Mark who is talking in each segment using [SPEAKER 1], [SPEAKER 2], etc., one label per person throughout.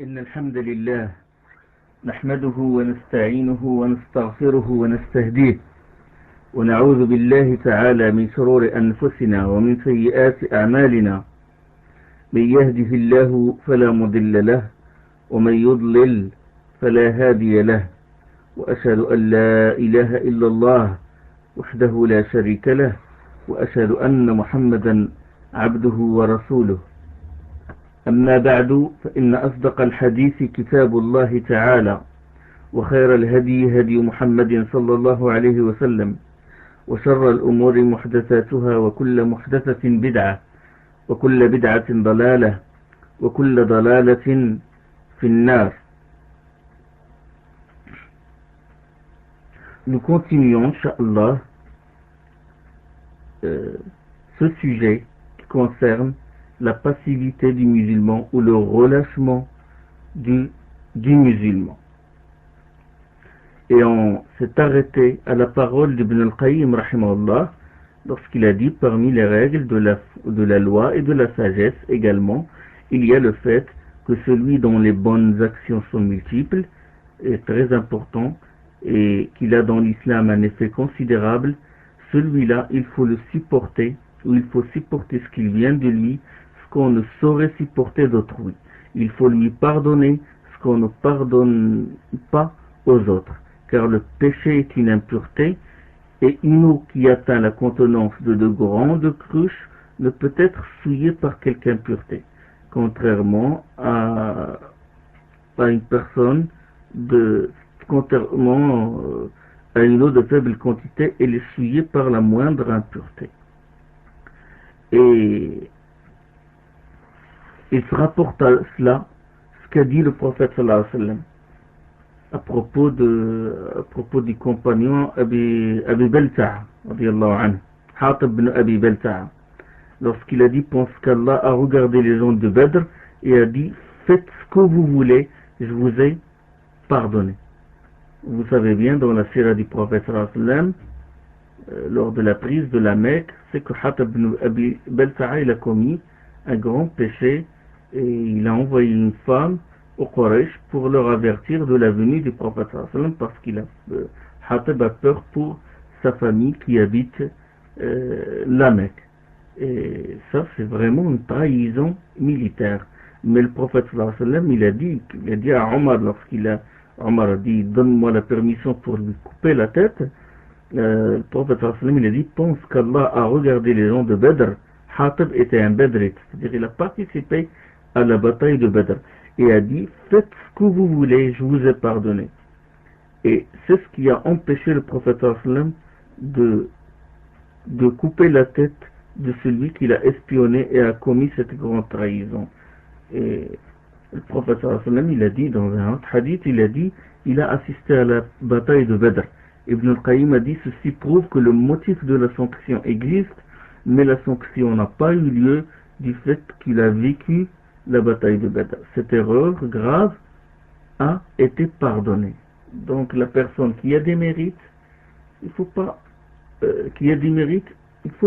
[SPEAKER 1] إن الحمد لله نحمده ونستعينه ونستغفره ونستهديه ونعوذ بالله تعالى من شرور أنفسنا ومن سيئات أعمالنا. من يهده الله فلا مضل له ومن يضلل فلا هادي له، وأشهد أن لا إله إلا الله وحده لا شريك له، وأشهد أن محمدا عبده ورسوله. أما بعد، فإن أصدق الحديث كتاب الله تعالى، وخير الهدي هدي محمد صلى الله عليه وسلم، وشر الأمور محدثاتها، وكل محدثة بدعة، وكل بدعة ضلالة، وكل ضلالة في النار. Nous continuons, Inch'Allah, ce sujet qui concerne la passivité du musulman ou le relâchement du musulman. Et on s'est arrêté à la parole d'Ibn al-Qayyim rahimahullah lorsqu'il a dit parmi les règles de la loi et de la sagesse également, il y a le fait que celui dont les bonnes actions sont multiples est très important et qu'il a dans l'islam un effet considérable. Celui-là, il faut le supporter, ou il faut supporter ce qu'il vient de lui, ce qu'on ne saurait supporter d'autrui. Il faut lui pardonner ce qu'on ne pardonne pas aux autres, car le péché est une impureté, et une eau qui atteint la contenance de grandes cruches ne peut être souillée par quelque impureté, contrairement à une personne contrairement à une eau de faible quantité, elle est souillée par la moindre impureté. Et il se rapporte à cela ce qu'a dit le prophète sallallahu alayhi wa sallam à propos du compagnon Abi Balta'a radiyallahu anhu, Hatib ibn Abi Balta'a, lorsqu'il a dit: pense qu'Allah a regardé les gens de Badr et a dit: faites ce que vous voulez, je vous ai pardonné. Vous savez bien, dans la sira du prophète sallallahu alayhi wa sallam, lors de la prise de la Mecque, c'est que Hatib ibn Abi Balta'a il a commis un grand péché et il a envoyé une femme au Quraysh pour leur avertir de la venue du prophète sallallahu alayhi wa sallam, parce qu'il Hatib a peur pour sa famille qui habite la Mecque. Et ça, c'est vraiment une trahison militaire. Mais le prophète sallallahu alayhi wa sallam, il a dit à Omar, Omar a dit: donne-moi la permission pour lui couper la tête. Le prophète sallallahu alayhi wa sallam, il a dit: pense qu'Allah a regardé les gens de Badr. Hatib était un Badrite, c'est-à-dire il a participé à la bataille de Badr, et a dit: faites ce que vous voulez, je vous ai pardonné. Et c'est ce qui a empêché le prophète sallallahu alayhi wa sallam de couper la tête de celui qui l'a espionné et a commis cette grande trahison. Et le prophète sallallahu alayhi wa sallam, il a dit dans un autre hadith, il a assisté à la bataille de Badr. Ibn al-Qayyim a dit: ceci prouve que le motif de la sanction existe, mais la sanction n'a pas eu lieu du fait qu'il a vécu la bataille de Badr. Cette erreur grave a été pardonnée. Donc la personne qui a des mérites, il faut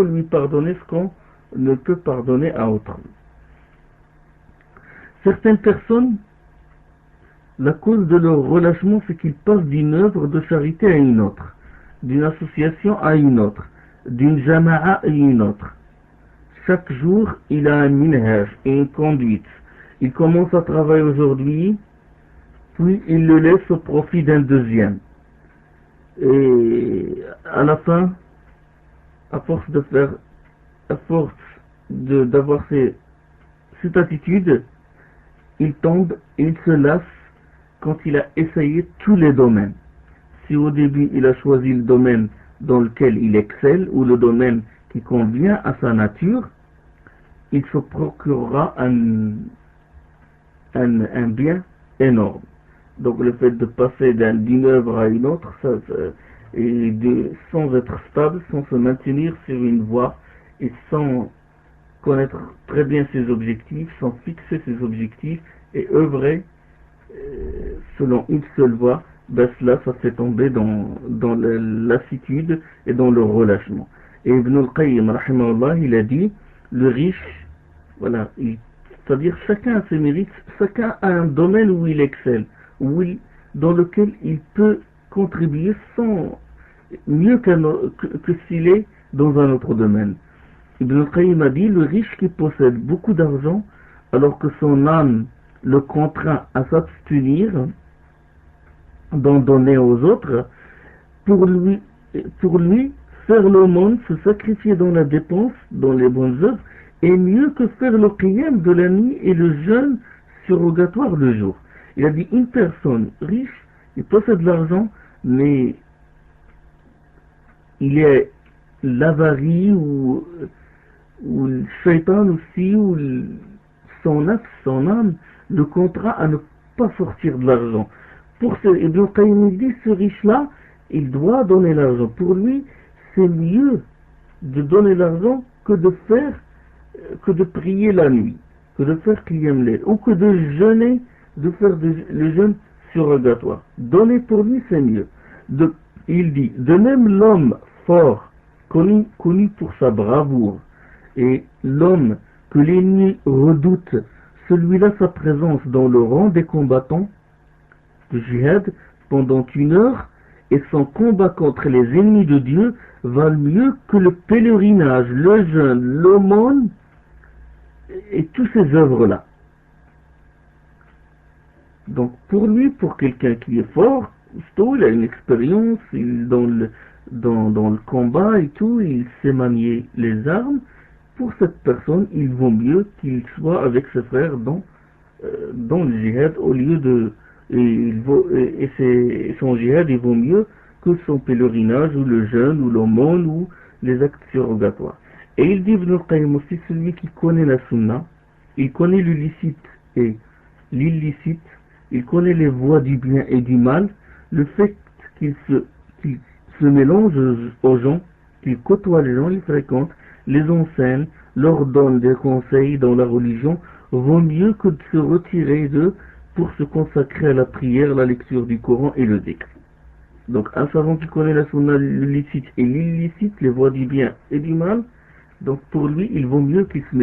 [SPEAKER 1] lui pardonner ce qu'on ne peut pardonner à autrui. Certaines personnes, la cause de leur relâchement, c'est qu'ils passent d'une œuvre de charité à une autre, d'une association à une autre, d'une jama'a à une autre. Chaque jour, il a un minhaj et une conduite. Il commence à travailler aujourd'hui, puis il le laisse au profit d'un deuxième. Et à la fin, à force d'avoir cette attitude, il tombe et il se lasse quand il a essayé tous les domaines. Si au début il a choisi le domaine dans lequel il excelle, ou le domaine qui convient à sa nature, il se procurera un bien énorme. Donc le fait de passer d'une œuvre à une autre, sans être stable, sans se maintenir sur une voie, et sans connaître très bien ses objectifs, sans fixer ses objectifs et œuvrer selon une seule voie, cela, ça fait tomber dans la lassitude et dans le relâchement. Et Ibn al-Qayyim rahimahullah, il a dit: le riche, voilà, il C'est-à-dire chacun a ses mérites, chacun a un domaine où il excelle, dans lequel il peut contribuer mieux que s'il est dans un autre domaine. Ibn al-Qayyim a dit, le riche qui possède beaucoup d'argent, alors que son âme le contraint à s'abstenir d'en donner aux autres, pour lui, faire l'aumône, se sacrifier dans la dépense, dans les bonnes œuvres, est mieux que faire le qiyam de la nuit et le jeûne surrogatoire le jour. Il a dit, une personne riche, il possède de l'argent, mais il est l'avarie ou le shaitan aussi, ou son âme, le contraint à ne pas sortir de l'argent. Ibn Qayyim dit, ce riche-là, il doit donner l'argent. Pour lui, c'est mieux de donner l'argent que de prier la nuit, que de faire qiyam layl, ou que de jeûner, de faire le jeûne surrogatoire. Donner pour lui, c'est mieux. Il dit, de même l'homme fort, connu pour sa bravoure, et l'homme que l'ennemi redoute, celui-là sa présence dans le rang des combattants de jihad pendant 1 heure, et son combat contre les ennemis de Dieu valent mieux que le pèlerinage, le jeûne, l'aumône et toutes ces œuvres-là. Donc pour lui, pour quelqu'un qui est fort, il a une expérience dans le combat et tout, il sait manier les armes. Pour cette personne, il vaut mieux qu'il soit avec ses frères dans le jihad au lieu de... son jihad, il vaut mieux que son pèlerinage ou le jeûne ou l'aumône ou les actes surrogatoires. Et il dit Ibn al-Qayyim aussi, celui qui connaît la sunna, il connaît le licite et l'illicite, il connaît les voies du bien et du mal, le fait qu'il se mélange aux gens, qu'il côtoie les gens, il fréquente, les enseigne, leur donne des conseils dans la religion, vaut mieux que de se retirer d'eux pour se consacrer à la prière, la lecture du Coran et le dhikr. Donc un savant qui connaît la sunna, le licite et l'illicite, les voies du bien et du mal, donc pour lui, il vaut mieux qu'il se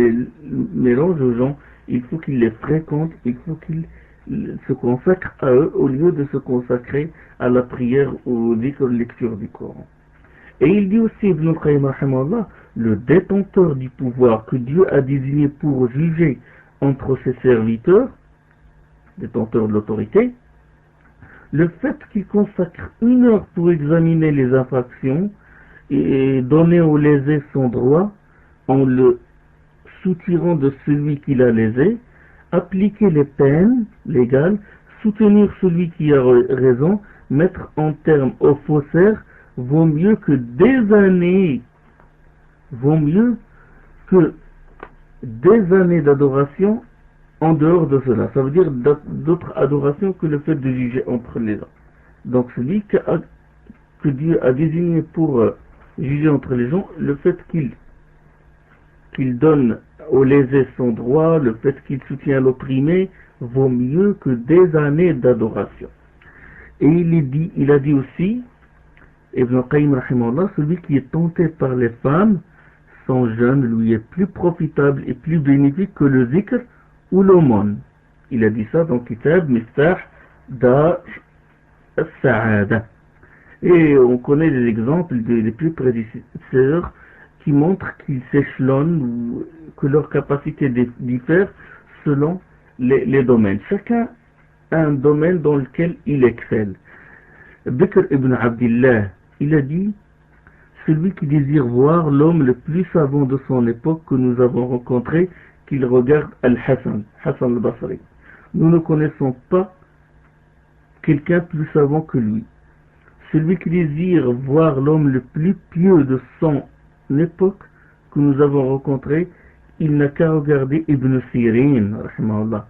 [SPEAKER 1] mélange aux gens, il faut qu'il les fréquente, il faut qu'il se consacre à eux au lieu de se consacrer à la prière ou au dhikr, lecture du Coran. Et il dit aussi, Ibn al-Qayyim rahimahullah, le détenteur du pouvoir que Dieu a désigné pour juger entre ses serviteurs, détenteur de l'autorité, le fait qu'il consacre 1 heure pour examiner les infractions et donner au lésé son droit en le soutirant de celui qui l'a lésé, appliquer les peines légales, soutenir celui qui a raison, mettre en terme aux faussaires, vaut mieux que des années d'adoration en dehors de cela. Ça veut dire d'autres adorations que le fait de juger entre les gens. Donc celui que Dieu a désigné pour juger entre les gens, le fait qu'il donne au lésé son droit, le fait qu'il soutient l'opprimé, vaut mieux que des années d'adoration. Et il a dit aussi, Ibn Qayyim rahimahullah, celui qui est tenté par les femmes, son jeûne lui est plus profitable et plus bénéfique que le zikr ou l'aumône. Il a dit ça dans Kitab Miftah Dar al-Sa'ada. Et on connaît des exemples des plus prédécesseurs qui montrent qu'ils s'échelonnent ou que leur capacité diffère selon les domaines. Chacun a un domaine dans lequel il excelle. Bikr ibn Abdillah, il a dit, celui qui désire voir l'homme le plus savant de son époque que nous avons rencontré, qu'il regarde Al-Hassan, Hassan al-Basri. Nous ne connaissons pas quelqu'un plus savant que lui. Celui qui désire voir l'homme le plus pieux de son époque que nous avons rencontré, il n'a qu'à regarder Ibn Sirin, rahimahullah.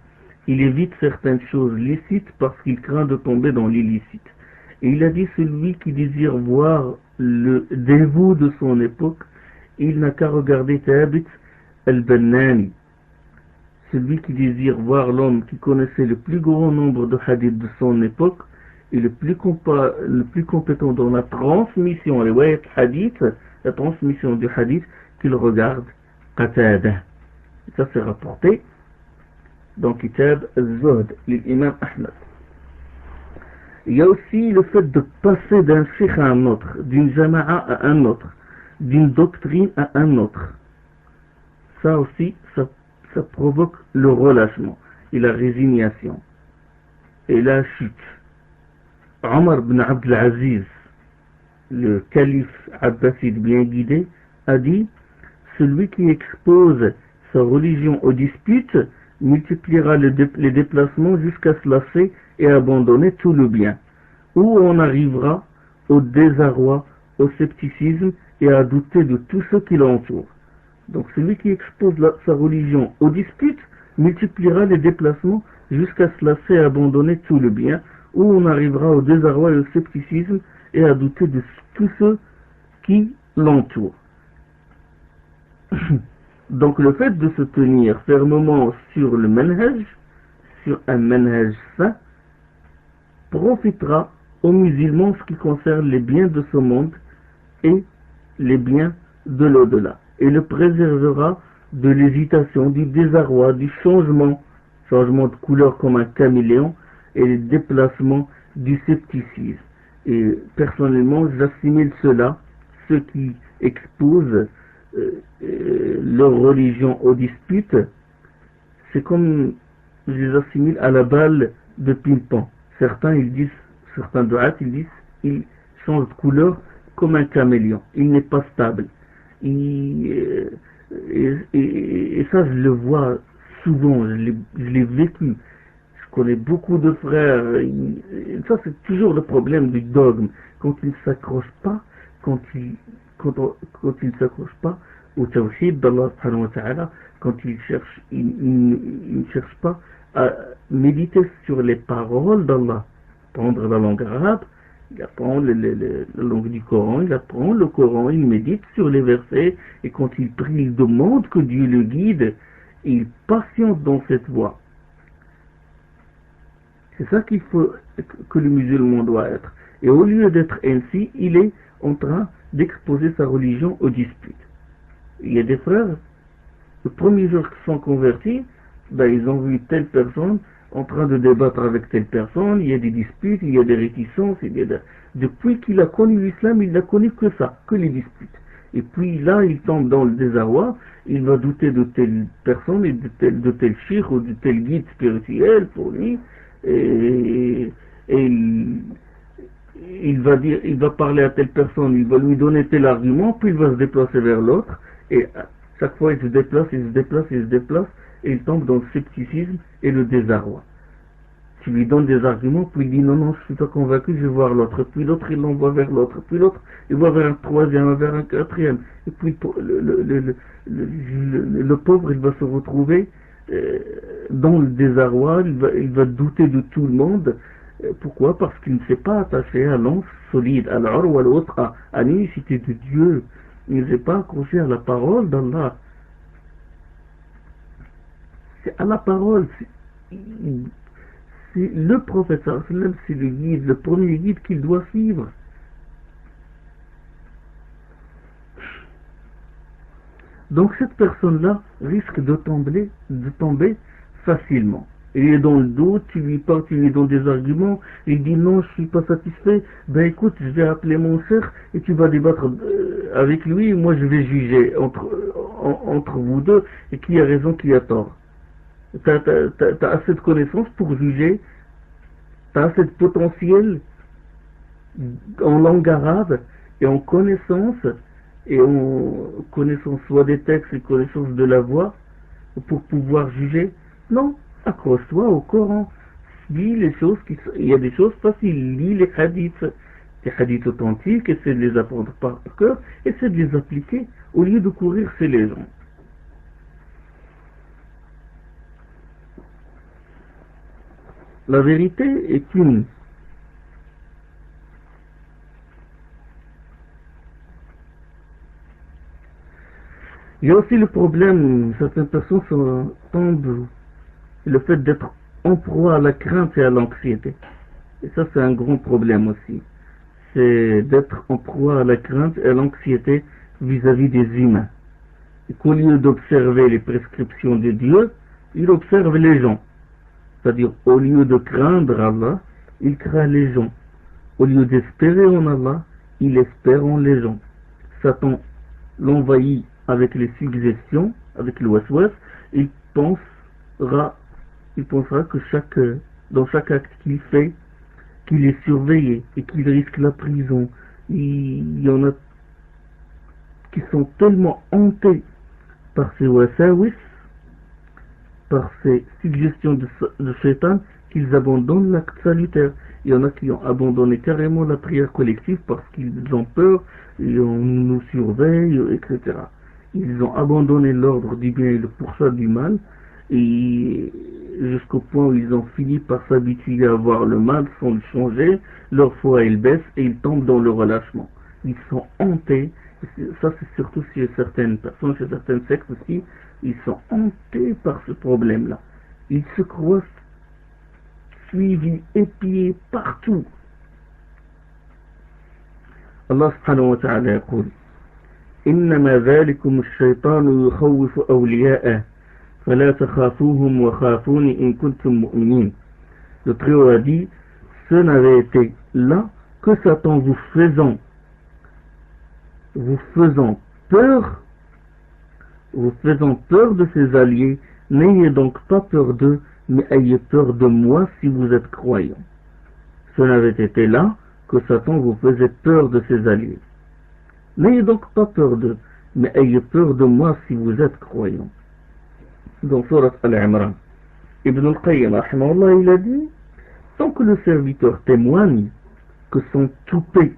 [SPEAKER 1] Il évite certaines choses licites parce qu'il craint de tomber dans l'illicite. Et il a dit, celui qui désire voir le dévot de son époque, il n'a qu'à regarder Thabit al-Bannani. Celui qui désire voir l'homme qui connaissait le plus grand nombre de hadiths de son époque et le plus compétent dans la transmission, les hadith, la transmission du hadith, qu'il regarde Qatada. Ça c'est rapporté dans Kitab al-Zuhd, l'imam Ahmed. Il y a aussi le fait de passer d'un cheikh à un autre, d'une jama'a à un autre, d'une doctrine à un autre. Ça aussi, ça provoque le relâchement et la résignation et la chute. Omar ibn Abd al-Aziz, le calife abbasside bien guidé, a dit: celui qui expose sa religion aux disputes multipliera les déplacements jusqu'à se lasser et abandonner tout le bien, où on arrivera au désarroi, au scepticisme et à douter de tout ce qui l'entoure. Donc celui qui expose sa religion aux disputes multipliera les déplacements jusqu'à se lasser et abandonner tout le bien, où on arrivera au désarroi et au scepticisme et à douter de tout ce qui l'entoure. Donc le fait de se tenir fermement sur le manhaj, sur un manhaj sain, profitera aux musulmans en ce qui concerne les biens de ce monde et les biens de l'au-delà, et le préservera de l'hésitation, du désarroi, du changement de couleur comme un caméléon, et le déplacement du scepticisme. Et personnellement, j'assimile cela, ceux qui exposent leur religion aux disputes, c'est comme je les assimile à la balle de ping-pong. Certains du'at, ils disent, il change de couleur comme un caméléon, il n'est pas stable. Et ça, je le vois souvent, je l'ai vécu. Je connais beaucoup de frères, ça c'est toujours le problème du dogme, quand il ne s'accroche pas, quand il ne s'accroche pas au tawhid d'Allah subhanahu wa ta'ala, quand il ne cherche pas à méditer sur les paroles d'Allah, apprendre la langue arabe, il apprend la langue du Coran, il apprend le Coran, il médite sur les versets, et quand il prie, il demande que Dieu le guide, et il patiente dans cette voie. C'est ça qu'il faut que le musulman doit être. Et au lieu d'être ainsi, il est en train d'exposer sa religion aux disputes. Il y a des frères, le premier jour qu'ils sont convertis, ils ont vu telle personne en train de débattre avec telle personne, il y a des disputes, il y a des réticences, depuis qu'il a connu l'islam, il n'a connu que ça, que les disputes. Et puis là, il tombe dans le désarroi, il va douter de telle personne et de tel cheikh ou de tel guide spirituel pour lui, et il va parler à telle personne, il va lui donner tel argument, puis il va se déplacer vers l'autre, et chaque fois il se déplace, et il tombe dans le scepticisme et le désarroi. Tu lui donnes des arguments, puis il dit non, je suis pas convaincu, je vais voir l'autre, puis l'autre il l'envoie vers l'autre, puis l'autre il va vers un troisième, vers un quatrième, et puis le pauvre il va se retrouver dans le désarroi, il va douter de tout le monde. Pourquoi? Parce qu'il ne s'est pas attaché à l'anse solide, à l'urwa al-wuthqa, à l'unicité de Dieu. Il ne s'est pas accroché à la parole d'Allah. C'est à la parole, c'est le prophète, c'est le guide, le premier guide qu'il doit suivre. Donc cette personne-là risque de tomber facilement. Il est dans le doute, tu lui parles, tu lui donnes des arguments, il dit non, je suis pas satisfait, écoute, je vais appeler mon frère et tu vas débattre avec lui, et moi je vais juger entre vous deux, et qui a raison, qui a tort. T'as assez de connaissances pour juger, t'as assez de potentiel en langue arabe et en connaissance, soit des textes et connaissance de la voix, pour pouvoir juger. Non, accroche-toi au Coran, lis les choses il y a des choses faciles, lis les hadiths authentiques, essaie de les apprendre par cœur, essaie de les appliquer au lieu de courir chez les gens. La vérité est une. Il y a aussi le problème, certaines personnes tombent, le fait d'être en proie à la crainte et à l'anxiété. Et ça, c'est un grand problème aussi. C'est d'être en proie à la crainte et à l'anxiété vis-à-vis des humains. Et qu'au lieu d'observer les prescriptions de Dieu, il observe les gens. C'est-à-dire, au lieu de craindre Allah, il craint les gens. Au lieu d'espérer en Allah, il espère en les gens. Satan l'envahit avec les suggestions, avec le waswas, il pensera que dans chaque acte qu'il fait, qu'il est surveillé et qu'il risque la prison. Il y en a qui sont tellement hantés par ces wasawis, par ces suggestions de shaitan, qu'ils abandonnent l'acte salutaire. Il y en a qui ont abandonné carrément la prière collective parce qu'ils ont peur, et on nous surveille, etc. Ils ont abandonné l'ordre du bien et le pourchas du mal, et jusqu'au point où ils ont fini par s'habituer à voir le mal sans le changer, leur foi elle baisse et ils tombent dans le relâchement. Ils sont hantés, ça c'est surtout chez certaines personnes, chez certaines sectes aussi, ils sont hantés par ce problème-là. Ils se croient suivis, épiés partout. Allah subhanahu wa ta'ala يقول إنما ذلكم الشيطان يخوف أولياءه فلا تخافوهم وخافون إن كنتم مؤمنين. Le Très-Haut a dit, ce n'avait été là que Satan vous faisant peur de ses alliés. N'ayez donc pas peur d'eux, mais ayez peur de moi si vous êtes croyants. Ce n'avait été là que Satan vous faisait peur de ses alliés. N'ayez donc pas peur d'eux, mais ayez peur de moi si vous êtes croyants. Dans Surat Al-Imran, Ibn al-Qayyim, il a dit, tant que le serviteur témoigne que son toupet,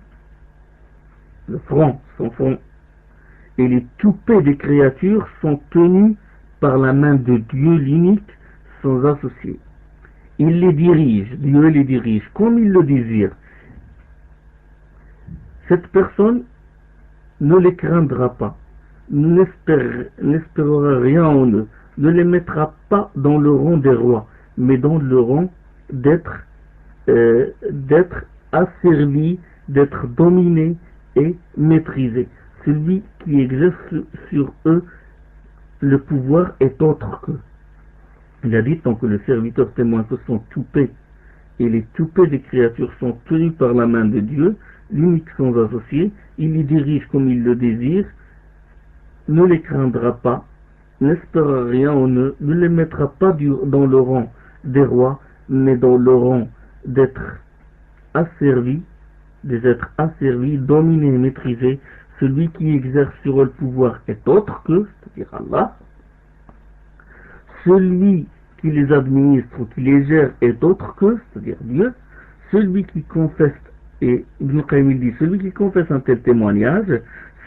[SPEAKER 1] son front, et les toupets des créatures sont tenus par la main de Dieu l'unique, sans associé. Il les dirige, Dieu les dirige comme il le désire. Cette personne ne les craindra pas, n'espérera rien en eux, ne les mettra pas dans le rang des rois, mais dans le rang d'être asservi, d'être dominé et maîtrisé. Celui qui exerce sur eux le pouvoir est autre qu'eux. Il a dit, tant que le serviteur témoin que son toupet et les toupets des créatures sont tenus par la main de Dieu, l'unique sans associé, il les dirige comme il le désire, ne les craindra pas, n'espérera rien en eux, ne les mettra pas dans le rang des rois, mais dans le rang d'être asservis, dominés et maîtrisés. Celui qui exerce sur eux le pouvoir est autre que, c'est-à-dire Allah. Celui qui les administre ou qui les gère est autre que, c'est-à-dire Dieu. Celui qui confesse, et Ibn Qayyim dit, celui qui confesse un tel témoignage,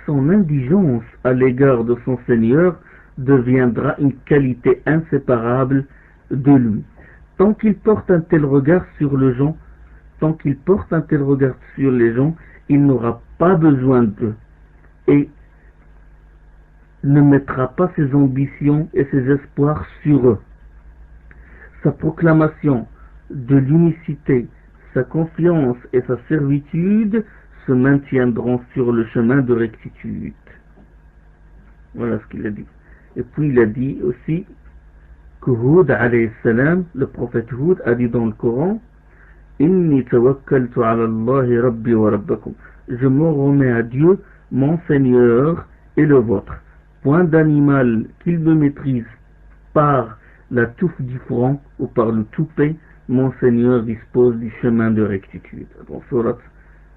[SPEAKER 1] son indigence à l'égard de son Seigneur deviendra une qualité inséparable de lui. Tant qu'il porte un tel regard sur les gens, il n'aura pas besoin d'eux et ne mettra pas ses ambitions et ses espoirs sur eux. Sa proclamation de l'unicité, sa confiance et sa servitude se maintiendront sur le chemin de rectitude. Voilà ce qu'il a dit. Et puis il a dit aussi que Hud alayhi salam, le prophète Hud a dit dans le Coran, Inni tawakkaltu ala Allahi rabbi wa rabbakum. Je me remets à Dieu, mon Seigneur et le vôtre. Point d'animal qu'il me maîtrise par la touffe du front ou par le toupet, mon Seigneur dispose du chemin de rectitude. Dans Surat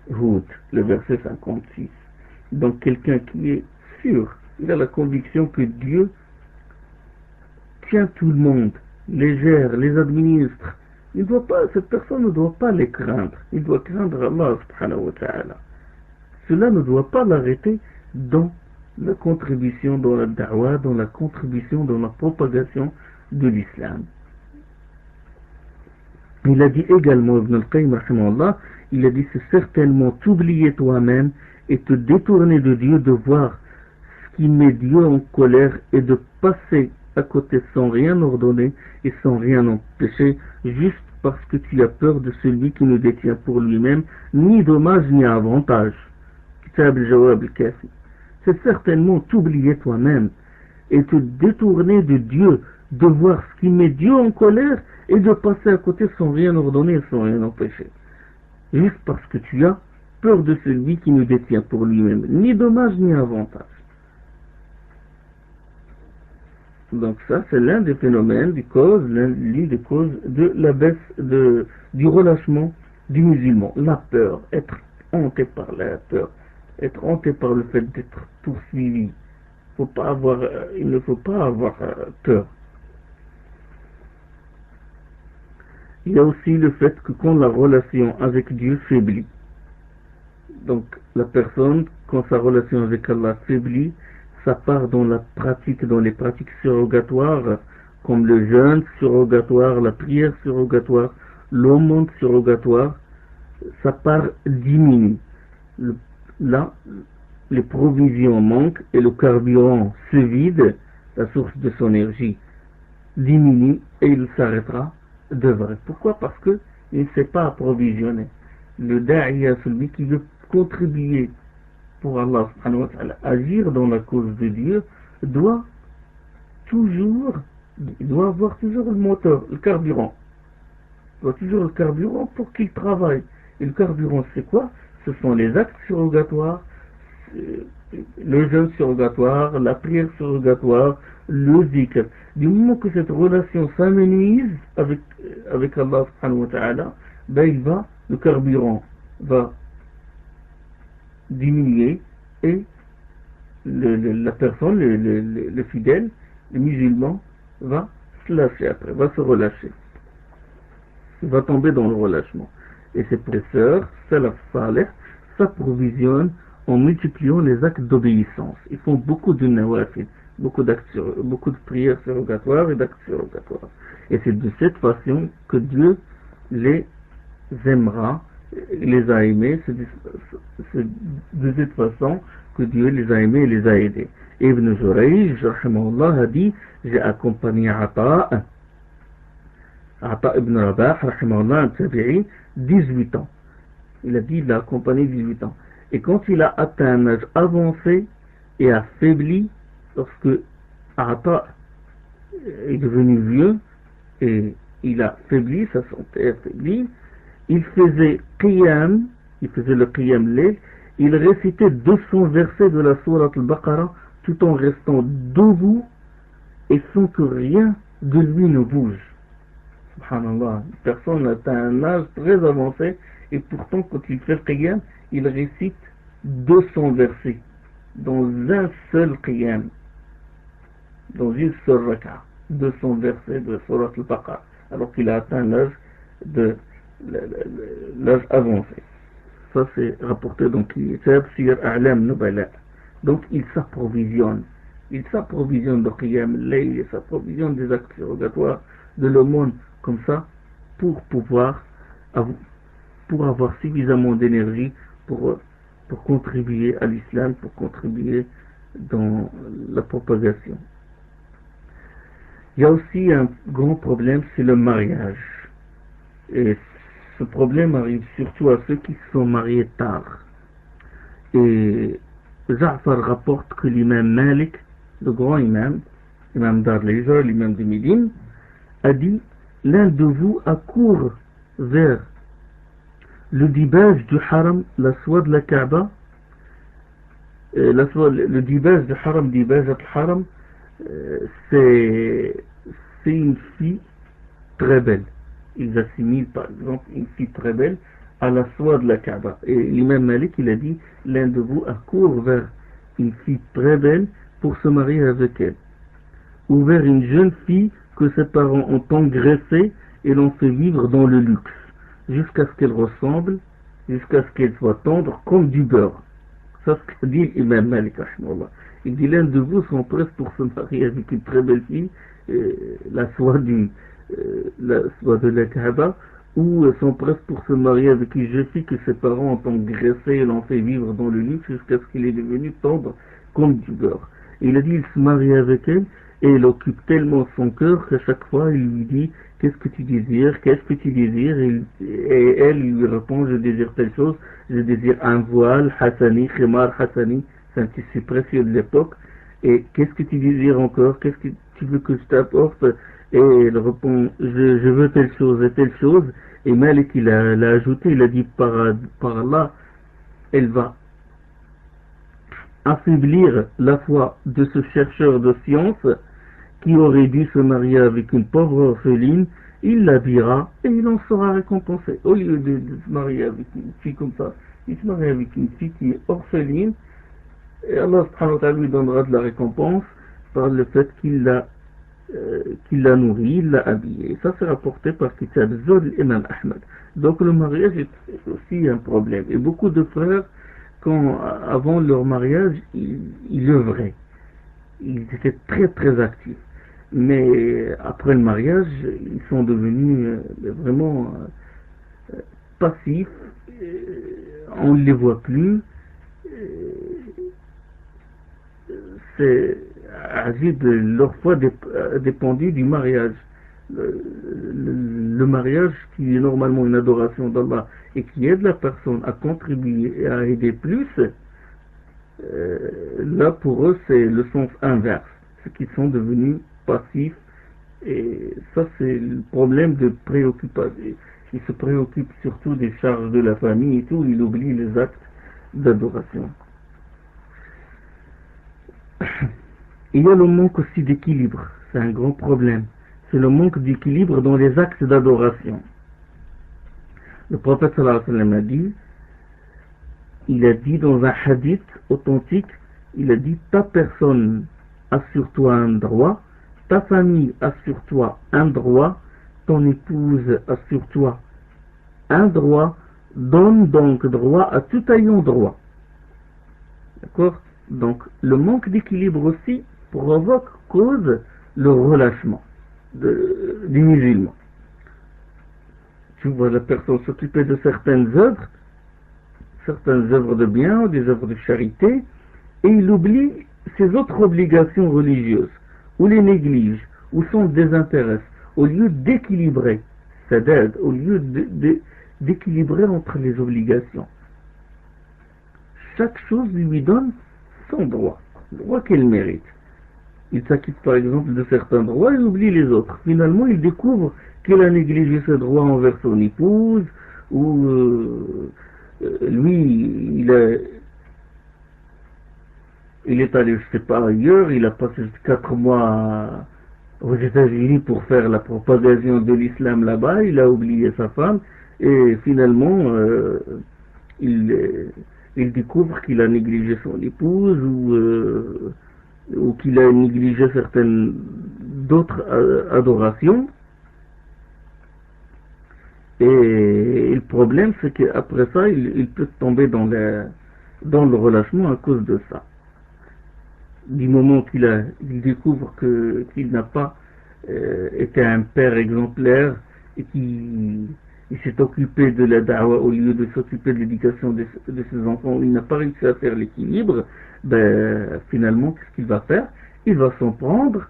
[SPEAKER 1] Hud, le verset 56. Donc quelqu'un qui est sûr, il a la conviction que Dieu tient tout le monde, les gère, les administre. Cette personne ne doit pas les craindre. Il doit craindre Allah subhanahu wa ta'ala. Cela ne doit pas l'arrêter dans la contribution, dans la da'wah, dans la contribution, dans la propagation de l'islam. Il a dit également, Ibn al-Qayyim, il a dit, c'est certainement t'oublier toi-même et te détourner de Dieu, de voir ce qui met Dieu en colère et de passer à côté sans rien ordonner et sans rien empêcher, juste parce que tu as peur de celui qui ne détient pour lui-même ni dommage ni avantage. Kitab al-Jawab al-Kafi. C'est certainement t'oublier toi-même et te détourner de Dieu, de voir ce qui met Dieu en colère et de passer à côté sans rien ordonner, sans rien empêcher. Juste parce que tu as peur de celui qui nous détient pour lui-même, ni dommage ni avantage. Donc ça, c'est l'un des phénomènes, l'une des causes de la baisse du relâchement du musulman. La peur, être hanté par la peur, être hanté par le fait d'être poursuivi. Il ne faut pas avoir peur. Il y a aussi le fait que quand la relation avec Dieu faiblit, donc la personne, quand sa relation avec Allah faiblit, ça part dans les pratiques surrogatoires, comme le jeûne surrogatoire, la prière surrogatoire, l'aumône surrogatoire, sa part diminue. Là, les provisions manquent et le carburant se vide, la source de son énergie diminue et il s'arrêtera de vrai. Pourquoi? Parce qu'il ne s'est pas approvisionné. Le da'iya, celui qui veut contribuer pour Allah subhanahu wa ta'ala, agir dans la cause de Dieu, doit avoir toujours le moteur, le carburant. Il doit toujours le carburant pour qu'il travaille. Et le carburant, c'est quoi? Ce sont les actes surrogatoires, le jeûne surrogatoire, la prière surrogatoire, le zikr. Du moment que cette relation s'amenuise avec Allah subhanahu wa ta'ala, le carburant va diminuer et la personne, le fidèle, le musulman, va se lâcher après, va se relâcher. Il va tomber dans le relâchement. Et ses professeurs, salaf salih, s'approvisionnent en multipliant les actes d'obéissance. Ils font beaucoup de nawafil, beaucoup de prières surrogatoires et d'actes surrogatoires. Et c'est de cette façon que Dieu les aimera, les a aimés, c'est de cette façon que Dieu les a aimés et les a aidés. Ibn Jurayj, rahimahullah, a dit, j'ai accompagné Ata ibn Rabah, rahimahullah, un tabi'i, 18 ans. Il a dit, il a accompagné 18 ans. Et quand il a atteint un âge avancé et affaibli, lorsque Ata est devenu vieux et il a faibli, sa santé a faibli, il faisait le qiyam layl, il récitait 200 versets de la sourate al-Baqarah tout en restant debout et sans que rien de lui ne bouge. Subhanallah, une personne atteint un âge très avancé et pourtant quand il fait le qiyam, il récite 200 versets dans un seul qiyam, dans une seule raka, 200 versets de sourate al-Baqarah, alors qu'il a atteint l'âge avancé. Ça c'est rapporté dans Kitab Sir A'lam Nubala. Donc il s'approvisionne de qiyam al-layl, il s'approvisionne des actes surrogatoires, de l'aumône, comme ça, pour avoir suffisamment d'énergie pour contribuer à l'islam, pour contribuer dans la propagation. Il y a aussi un grand problème, c'est le mariage. Et ce problème arrive surtout à ceux qui se sont mariés tard. Et Ja'far rapporte que l'imam Malik, le grand imam Dar al-Hijra, l'imam de Médine, a dit, l'un de vous accourt vers le dibage du haram, la soie de la Kaaba, le dibage du haram, dibage al-haram, c'est une fille très belle. Ils assimilent par exemple une fille très belle à la soie de la Kaaba. Et l'imam Malik, il a dit, l'un de vous accourt vers une fille très belle pour se marier avec elle, ou vers une jeune fille que ses parents ont engraissée et l'ont fait vivre dans le luxe, jusqu'à ce qu'elle ressemble, jusqu'à ce qu'elle soit tendre comme du beurre. Ça, c'est ce que dit l'imam Malik, rahimahullah. Il dit, l'un de vous sont prêts pour se marier avec une très belle fille, la soie de la Kaaba, ou sont prêts pour se marier avec une jeune fille que ses parents ont engraissée et l'ont fait vivre dans le luxe jusqu'à ce qu'il est devenu tendre comme du beurre. Et il a dit, il se marie avec elle et elle occupe tellement son cœur qu'à chaque fois il lui dit, qu'est-ce que tu désires, qu'est-ce que tu désires, et elle lui répond, je désire telle chose, je désire un voile, Hassani, Khimar Hassani, c'est un tissu précieux de l'époque, et qu'est-ce que tu désires encore, tu veux que je t'apporte? Et elle répond, je veux telle chose et telle chose. Et Malik, l'a ajouté, il a dit, par là, elle va affaiblir la foi de ce chercheur de science qui aurait dû se marier avec une pauvre orpheline. Il l'habillera et il en sera récompensé. Au lieu de se marier avec une fille comme ça, il se marie avec une fille qui est orpheline, et Allah subhanahu wa ta'ala lui donnera de la récompense par le fait qu'il l'a nourri, il l'a habillé. Ça c'est rapporté par Kitab Zul Imam Ahmad. Donc le mariage est aussi un problème. Et beaucoup de frères, avant leur mariage, ils œuvraient. Ils étaient très très actifs. Mais après le mariage, ils sont devenus vraiment passifs. On ne les voit plus. C'est leur foi dépendu du mariage. Le mariage qui est normalement une adoration d'Allah et qui aide la personne à contribuer et à aider plus, là pour eux c'est le sens inverse, c'est qu'ils sont devenus passifs. Et ça c'est le problème de préoccupation. Ils se préoccupent surtout des charges de la famille et tout, ils oublient les actes d'adoration. Il y a le manque aussi d'équilibre, c'est un grand problème. C'est le manque d'équilibre dans les actes d'adoration. Le prophète sallallahu alayhi wa sallam il a dit dans un hadith authentique, il a dit, ta personne a sur toi un droit, ta famille a sur toi un droit, ton épouse a sur toi un droit, donne donc droit à tout ayant droit. D'accord? Donc le manque d'équilibre aussi cause le relâchement des musulmans. Tu vois la personne s'occuper de certaines œuvres de bien ou des œuvres de charité, et il oublie ses autres obligations religieuses, ou les néglige, ou s'en désintéresse, au lieu d'équilibrer, c'est-à-dire au lieu d'équilibrer entre les obligations. Chaque chose lui donne son droit, le droit qu'elle mérite. Il s'acquitte par exemple de certains droits et oublie les autres. Finalement, il découvre qu'il a négligé ses droits envers son épouse, ou lui, il est allé, je sais pas, ailleurs, il a passé 4 mois aux États-Unis pour faire la propagation de l'islam là-bas, il a oublié sa femme, et finalement, il découvre qu'il a négligé son épouse, ou qu'il a négligé certaines d'autres adorations. Et le problème, c'est qu'après ça, il peut tomber dans le relâchement à cause de ça. Du moment qu'il découvre qu'il n'a pas été un père exemplaire et qu'il s'est occupé de la da'wa au lieu de s'occuper de l'éducation de ses enfants, il n'a pas réussi à faire l'équilibre, finalement, qu'est-ce qu'il va faire? Il va s'en prendre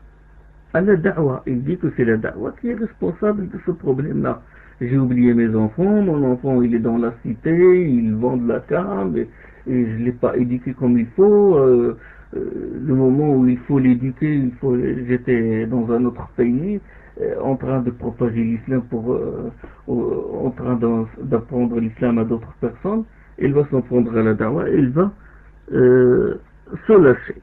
[SPEAKER 1] à la da'wa. Il dit que c'est la da'wa qui est responsable de ce problème-là. J'ai oublié mes enfants, mon enfant il est dans la cité, il vend de la canne, et je ne l'ai pas éduqué comme il faut. Le moment où il faut l'éduquer, j'étais dans un autre pays, en train de propager l'islam, en train d'apprendre l'islam à d'autres personnes. Il va s'en prendre à la da'wa et il va se lâcher.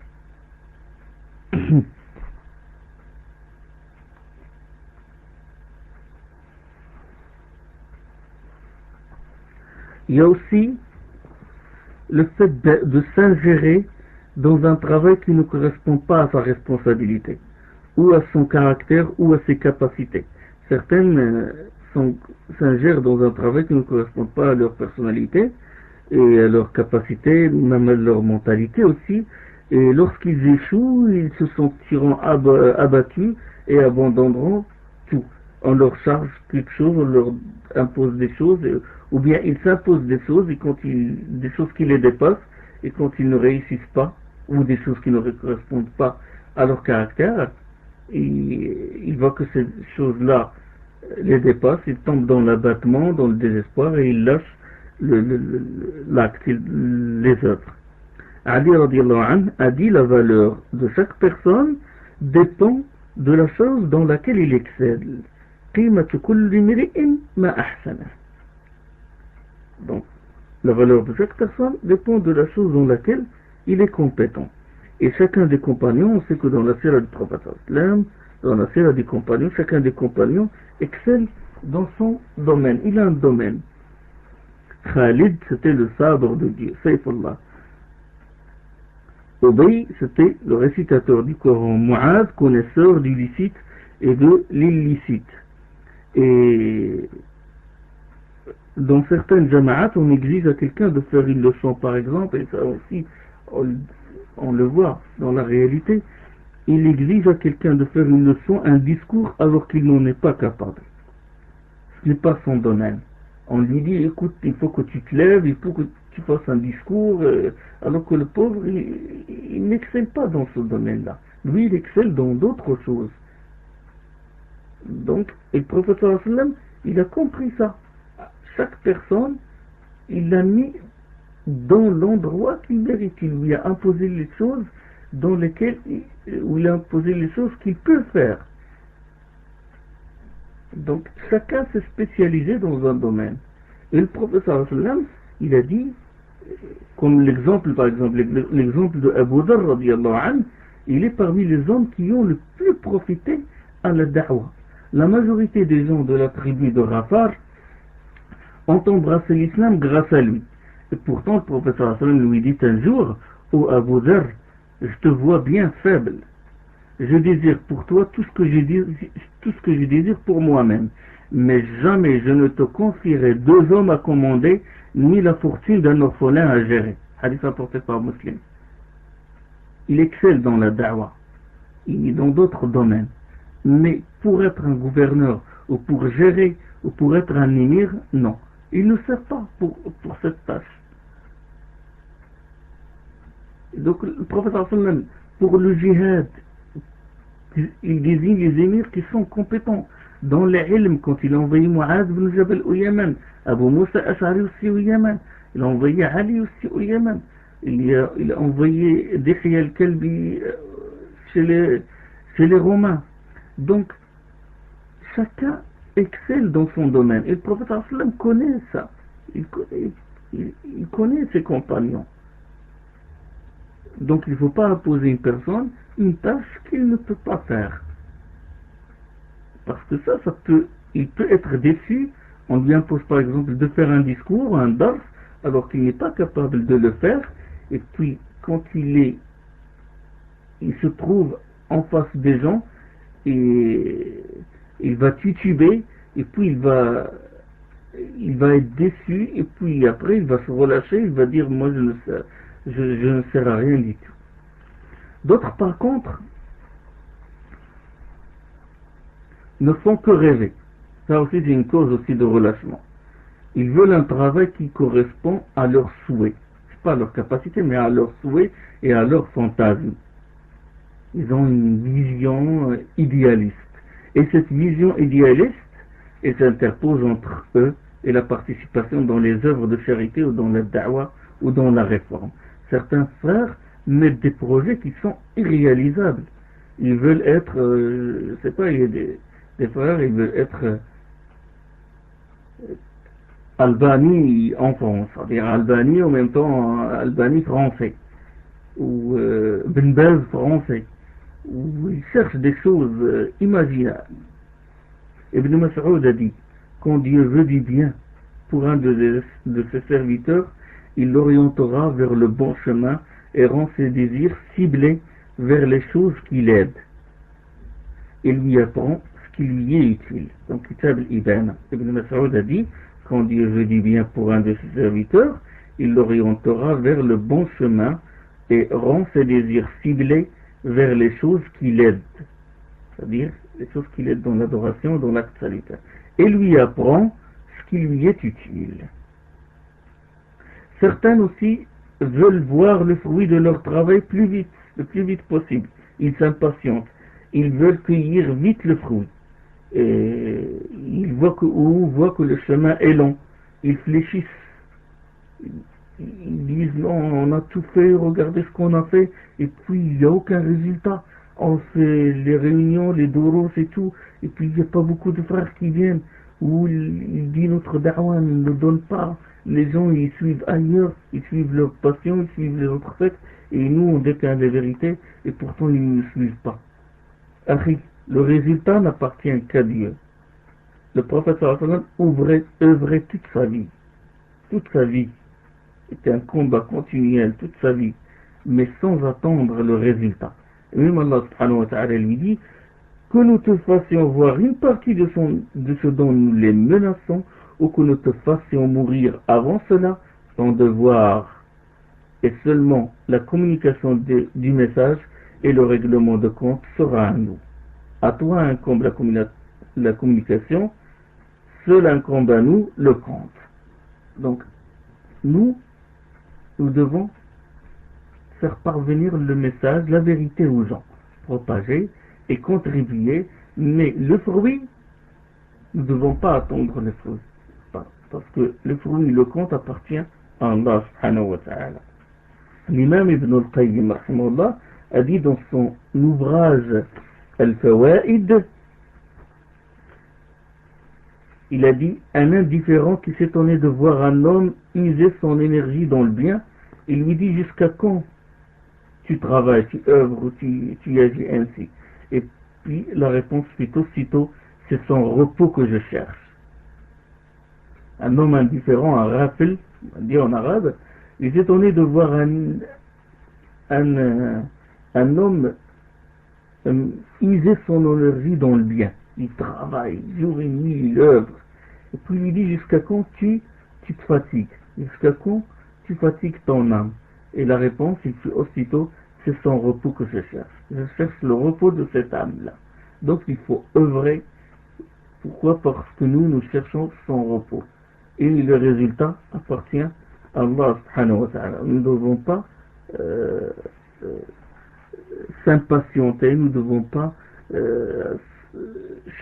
[SPEAKER 1] Il y a aussi le fait de s'ingérer dans un travail qui ne correspond pas à sa responsabilité, ou à son caractère, ou à ses capacités. Certaines s'ingèrent dans un travail qui ne correspond pas à leur personnalité et à leur capacité, même à leur mentalité aussi, et lorsqu'ils échouent, ils se sentiront abattus et abandonneront tout. On leur charge quelque chose, on leur impose des choses, ou bien ils s'imposent des choses, et des choses qui les dépassent, et quand ils ne réussissent pas, ou des choses qui ne correspondent pas à leur caractère, ils voient que ces choses-là les dépassent, ils tombent dans l'abattement, dans le désespoir, et ils lâchent l'acte, les œuvres. Ali radiallahu anhu a dit, la valeur de chaque personne dépend de la chose dans laquelle il excelle. قيمة كل امرئ ما أحسنه. Donc, la valeur de chaque personne dépend de la chose dans laquelle il est compétent. Et chacun des compagnons, on sait que dans la sira du prophète, dans la sira des compagnons, chacun des compagnons excelle dans son domaine. Il a un domaine. Khalid, c'était le sabre de Dieu, Saifullah. Ubay, c'était le récitateur du Coran. Mu'adh, connaisseur du licite et de l'illicite. Et dans certaines jama'at, on exige à quelqu'un de faire une leçon, par exemple, et ça aussi, on le voit dans la réalité. Il exige à quelqu'un de faire une leçon, un discours, alors qu'il n'en est pas capable. Ce n'est pas son domaine. On lui dit, écoute, il faut que tu te lèves, il faut que tu fasses un discours, alors que le pauvre, il n'excelle pas dans ce domaine-là. Lui, il excelle dans d'autres choses. Donc, et le prophète sallallahu alayhi wa sallam, il a compris ça. Chaque personne, il l'a mis dans l'endroit qu'il mérite. Il lui a imposé les choses dans lesquelles, où il a imposé les choses qu'il peut faire. Donc, chacun s'est spécialisé dans un domaine. Et le prophète sallallahu alayhi wa sallam, il a dit, comme l'exemple, par exemple, l'exemple de Abu Dharr radiyallahu anhu, il est parmi les hommes qui ont le plus profité à la da'wah. La majorité des gens de la tribu de Rafar ont embrassé l'islam grâce à lui. Et pourtant, le prophète sallallahu alayhi wa sallam lui dit un jour, ô Abu Dharr, je te vois bien faible. Je désire pour toi tout ce que je désire pour moi-même. Mais jamais je ne te confierai 2 hommes à commander, ni la fortune d'un orphelin à gérer. Hadith rapporté par Muslim. Il excelle dans la da'wah. Il est dans d'autres domaines. Mais pour être un gouverneur, ou pour gérer, ou pour être un émir, non. Il ne sert pas pour cette tâche. Donc le prophète sallam, pour le djihad, il désigne les émirs qui sont compétents. Dans les ilm, quand il a envoyé Mu'adh ibn Jabal au Yémen, Abu Musa Ash'ari aussi au Yémen, il a envoyé Ali aussi au Yémen, il a envoyé Dihya al-Kalbi chez les Romains. Donc, chacun excelle dans son domaine. Et le prophète sallam connaît ça. Il connaît ses compagnons. Donc, il ne faut pas imposer à une personne une tâche qu'il ne peut pas faire. Parce que il peut être déçu. On lui impose par exemple de faire un discours, un dars, alors qu'il n'est pas capable de le faire. Et puis, quand il se trouve en face des gens, et il va tituber, et puis il va être déçu, et puis après il va se relâcher, il va dire moi je ne sers à rien du tout. D'autres par contre ne font que rêver. Ça aussi c'est une cause aussi de relâchement. Ils veulent un travail qui correspond à leurs souhaits, pas à leur capacité mais à leurs souhaits et à leurs fantasmes. Ils ont une vision idéaliste. Et cette vision idéaliste, elle s'interpose entre eux et la participation dans les œuvres de charité ou dans la da'wah ou dans la réforme. Certains frères mettent des projets qui sont irréalisables. Ils veulent être, je sais pas, il y a des frères, ils veulent être Albanie en France, c'est-à-dire Albanie en même temps Albanie français, ou Ben Baz français, où ils cherchent des choses imaginables. Ibn Mas'ud a dit, quand Dieu veut du bien pour un de ses serviteurs, il l'orientera vers le bon chemin et rend ses désirs ciblés vers les choses qui l'aident. Il lui apprend ce qui lui est utile. Donc, Kitab al-Ibana. Ibn Mas'ud a dit, quand Dieu veut du bien pour un de ses serviteurs, il l'orientera vers le bon chemin et rend ses désirs ciblés vers les choses qui l'aident, c'est-à-dire les choses qui l'aident dans l'adoration, dans l'acte salutaire, et lui apprend ce qui lui est utile. Certains aussi veulent voir le fruit de leur travail le plus vite possible. Ils s'impatientent, ils veulent cueillir vite le fruit. Et ils voient que le chemin est long. Ils fléchissent. Ils disent non, on a tout fait, regardez ce qu'on a fait, et puis il n'y a aucun résultat. on fait les réunions, les doros et tout, et puis il n'y a pas beaucoup de frères qui viennent, où il dit notre da'wah ne donne pas, les gens ils suivent ailleurs, ils suivent leur passion, ils suivent les autres sectes, et nous on déclare les vérités, et pourtant ils ne suivent pas. Akhi, le résultat n'appartient qu'à Dieu. Le prophète sallallahu alayhi wa sallam œuvrait toute sa vie, était un combat continuel, toute sa vie, mais sans attendre le résultat. Et même Allah subhanahu wa ta'ala lui dit que nous te fassions voir une partie de ce dont nous les menaçons, ou que nous te fassions mourir avant cela, ton devoir est seulement la communication du message, et le règlement de compte sera à nous. À toi incombe la communication, seul incombe à nous le compte. Donc, nous devons faire parvenir le message, la vérité aux gens, propager et contribuer, mais le fruit, nous ne devons pas attendre le fruit, parce que le fruit, le compte appartient à Allah subhanahu wa ta'ala. L'imam Ibn al-Qayyim rahimahullah a dit dans son ouvrage Al-Fawaid, il a dit: un indifférent qui s'étonnait de voir un homme user son énergie dans le bien, il lui dit: jusqu'à quand tu travailles, tu œuvres ou tu agis ainsi? Et puis la réponse fut aussitôt: c'est son repos que je cherche. Un homme indifférent, un rafil, on dit en arabe, il s'est étonné de voir un homme user son énergie dans le bien. Il travaille jour et nuit, il œuvre. Et puis il lui dit: jusqu'à quand tu te fatigues? Jusqu'à quand tu fatigues ton âme? Et la réponse, il fut aussitôt: c'est son repos que je cherche. Je cherche le repos de cette âme-là. Donc il faut œuvrer. Pourquoi? Parce que nous cherchons son repos. Et le résultat appartient à Allah subhanahu wa ta'ala. Nous ne devons pas s'impatienter, nous ne devons pas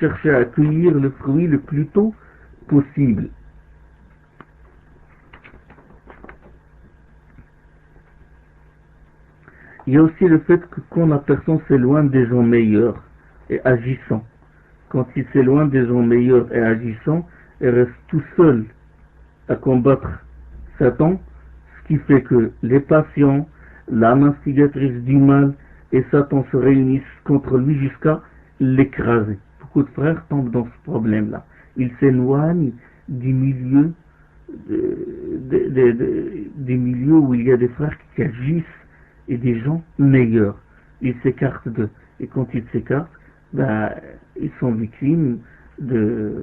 [SPEAKER 1] chercher à accueillir le fruit le plus tôt possible. Il y a aussi le fait que quand la personne s'éloigne des gens meilleurs et agissants, quand il s'éloigne des gens meilleurs et agissants, il reste tout seul à combattre Satan, ce qui fait que les passions, l'âme instigatrice du mal et Satan se réunissent contre lui jusqu'à l'écraser. Beaucoup de frères tombent dans ce problème-là. Ils s'éloignent du milieu, des milieux où il y a des frères qui agissent et des gens meilleurs. Ils s'écartent d'eux. Et quand ils s'écartent, ils sont victimes de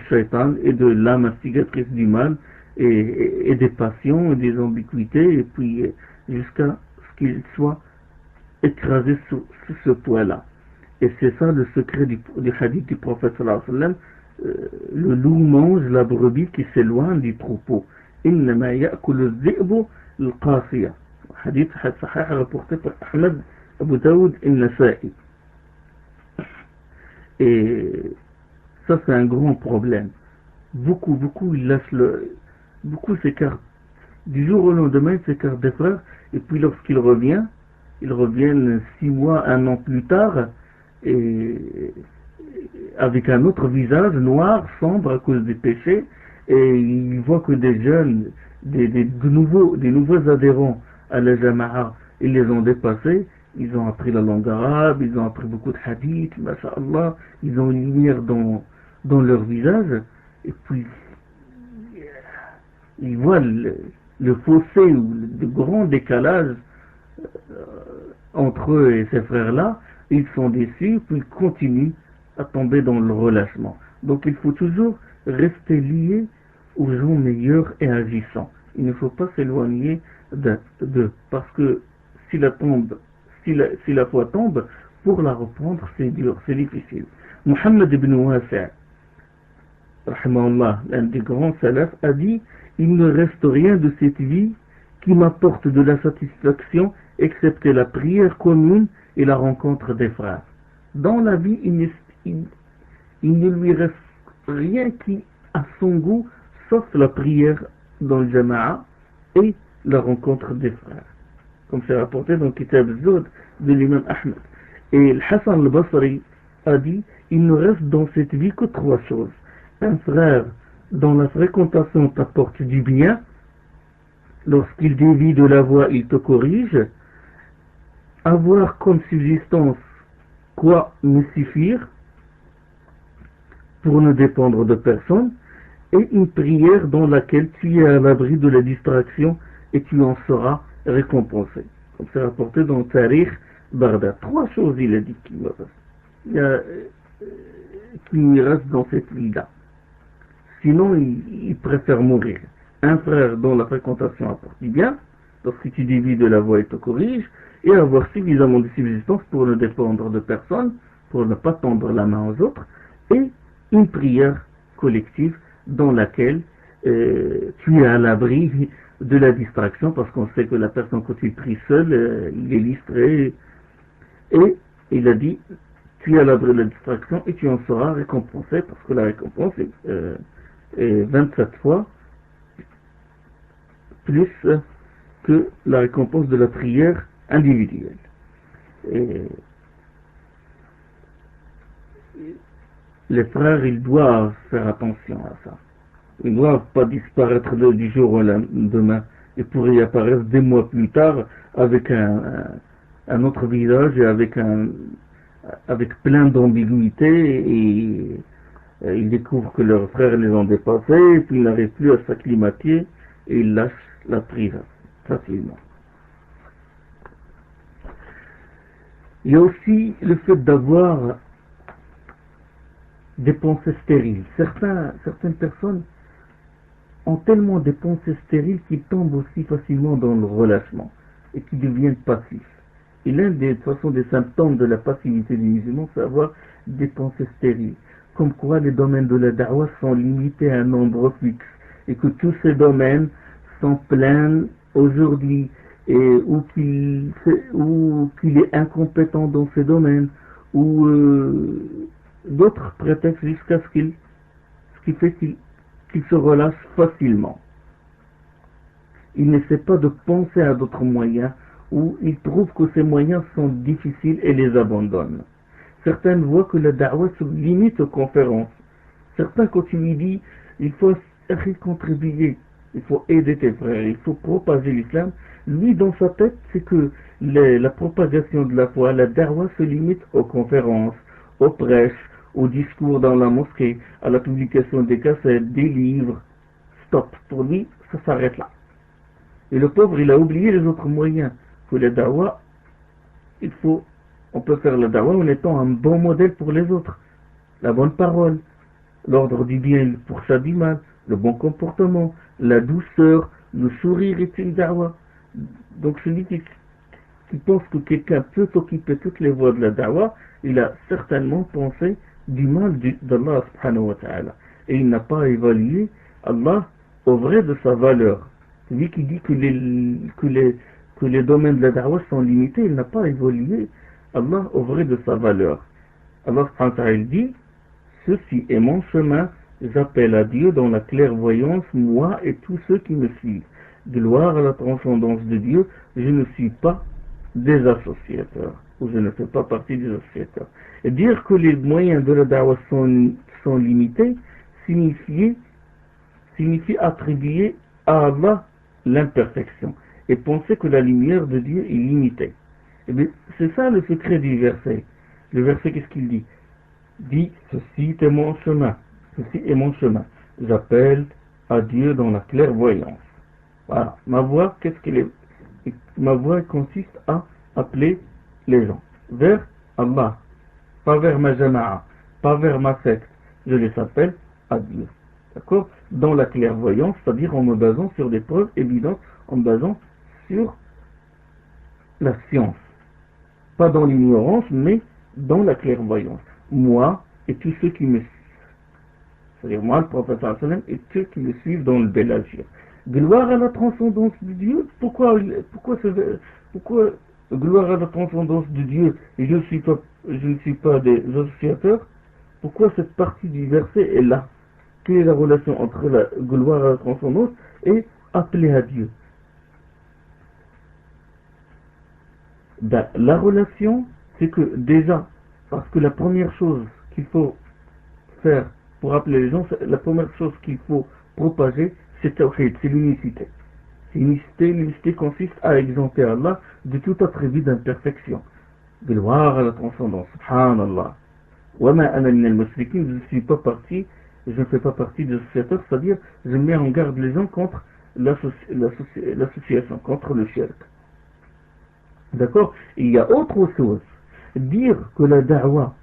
[SPEAKER 1] Shaitan et de l'âme instigatrice du mal et des passions et des ambiguïtés, et puis jusqu'à ce qu'ils soient écrasés sur ce point-là. Et c'est ça le secret du hadith du prophète sallallahu alayhi wa sallam. Le loup mange la brebis qui s'éloigne du troupeau. Innama ya'kulu al-dhi'bu al-qasiya. Hadith sahih rapporté par Ahmed, Abu Daoud et Nasa'i. Et ça, c'est un grand problème. Beaucoup s'écartent. Du jour au lendemain, ils s'écartent des frères, et puis lorsqu'ils reviennent 6 mois, 1 an plus tard, et avec un autre visage noir, sombre à cause des péchés, et ils voient que des jeunes, des nouveaux adhérents à la Jama'a, ils les ont dépassés. Ils ont appris la langue arabe, ils ont appris beaucoup de hadith, masha'Allah, ils ont une lumière dans leur visage, et puis ils voient le fossé ou le grand décalage entre eux et ces frères-là. Ils sont déçus, puis ils continuent à tomber dans le relâchement. Donc il faut toujours rester lié aux gens meilleurs et agissants. Il ne faut pas s'éloigner d'eux, parce que si la foi tombe, pour la reprendre, c'est dur, c'est difficile. Muhammad ibn Wasi', rahimahullah, l'un des grands salafs, a dit: il ne reste rien de cette vie qui m'apporte de la satisfaction, excepté la prière commune et la rencontre des frères. Dans la vie, il ne lui reste rien qui a son goût, sauf la prière dans le jama'a et la rencontre des frères. comme c'est rapporté dans Kitab al-Zuhd de l'imam Ahmed. Et Hassan al-Basri a dit, il ne reste dans cette vie que 3 choses. Un frère dont la fréquentation t'apporte du bien, lorsqu'il dévie de la voie, il te corrige, avoir comme subsistance quoi me suffire pour ne dépendre de personne, et une prière dans laquelle tu es à l'abri de la distraction et tu en seras récompensé. Comme c'est rapporté dans Tarikh Baghdad. 3 choses, il a dit, qui restent dans cette vie-là. Sinon, il préfère mourir. Un frère dont la fréquentation apporte du bien, lorsque tu dévies de la voie, il te corrige, et avoir suffisamment de subsistance pour ne dépendre de personne, pour ne pas tendre la main aux autres, et une prière collective dans laquelle tu es à l'abri de la distraction, parce qu'on sait que la personne, quand il prie seul, il est distraité, et il a dit, tu es à l'abri de la distraction et tu en seras récompensé, parce que la récompense est 27 fois plus que la récompense de la prière individuelle. Et les frères, ils doivent faire attention à ça. Ils ne doivent pas disparaître du jour au lendemain. Ils pourraient y apparaître des mois plus tard avec un autre visage et avec plein d'ambiguïté, et ils découvrent que leurs frères les ont dépassés, et puis ils n'arrivent plus à s'acclimater, et ils lâchent la prise facilement. Il y a aussi le fait d'avoir des pensées stériles. Certaines personnes ont tellement des pensées stériles qu'ils tombent aussi facilement dans le relâchement et qui deviennent passifs. Et l'un des symptômes de la passivité des musulmans, c'est avoir des pensées stériles. Comme quoi les domaines de la da'wah sont limités à un nombre fixe et que tous ces domaines sont pleins aujourd'hui, ou qu'il est incompétent dans ces domaines, ou d'autres prétextes jusqu'à ce qui fait qu'il se relâche facilement. Il n'essaie pas de penser à d'autres moyens, ou il trouve que ces moyens sont difficiles et les abandonne. Certains voient que la da'wah se limite aux conférences. Certains, quand tu lui dis, il faut contribuer, il faut aider tes frères, il faut propager l'islam, lui dans sa tête, c'est que la propagation de la foi, la da'wah se limite aux conférences, aux prêches, aux discours dans la mosquée, à la publication des cassettes, des livres. Stop. Pour lui, ça s'arrête là. Et le pauvre, il a oublié les autres moyens. Que la da'wah, on peut faire la da'wah en étant un bon modèle pour les autres. La bonne parole, l'ordre du bien pour ça du mal, le bon comportement, la douceur, le sourire est une da'wah. Donc celui qui pense que quelqu'un peut occuper toutes les voies de la da'wah, il a certainement pensé du mal d'Allah subhanahu wa ta'ala. Et il n'a pas évalué Allah au vrai de sa valeur. Celui qui dit que les domaines de la da'wah sont limités, il n'a pas évalué Allah au vrai de sa valeur. Allah subhanahu wa ta'ala dit, ceci est mon chemin, j'appelle à Dieu dans la clairvoyance, moi et tous ceux qui me suivent. Gloire à la transcendance de Dieu, je ne suis pas des associateurs, ou je ne fais pas partie des associateurs. Et dire que les moyens de la da'wah sont limités signifie attribuer à Allah l'imperfection et penser que la lumière de Dieu est limitée. Et bien, c'est ça le secret du verset. Le verset, qu'est-ce qu'il dit? Dit, ceci est mon chemin. Ceci est mon chemin. J'appelle à Dieu dans la clairvoyance. Voilà. Ma voix, qu'est-ce qu'elle est? Ma voix consiste à appeler les gens vers Allah, pas vers ma jama'a, pas vers ma secte. Je les appelle à Dieu. D'accord? Dans la clairvoyance, c'est-à-dire en me basant sur des preuves évidentes, en me basant sur la science. Pas dans l'ignorance, mais dans la clairvoyance. Moi et tous ceux qui me suivent. C'est-à-dire moi, le prophète sallam, et tous ceux qui me suivent dans le bel agir. Gloire à la transcendance de Dieu. Pourquoi gloire à la transcendance de Dieu et je ne suis pas des associateurs? Pourquoi cette partie du verset est là? Quelle est la relation entre la gloire à la transcendance et appeler à Dieu? Ben, la relation, c'est que déjà, parce que la première chose qu'il faut faire pour appeler les gens, la première chose qu'il faut propager, c'est tawhid, c'est l'unicité. L'unicité consiste à exempter Allah de tout attribut d'imperfection. Gloire à la transcendance, subhanallah. Wama ana min al-mushrikin, je ne fais pas partie des associateurs, c'est-à-dire, je mets en garde les gens contre l'association, contre le shirk. D'accord? Il y a autre chose. Dire que la da'wah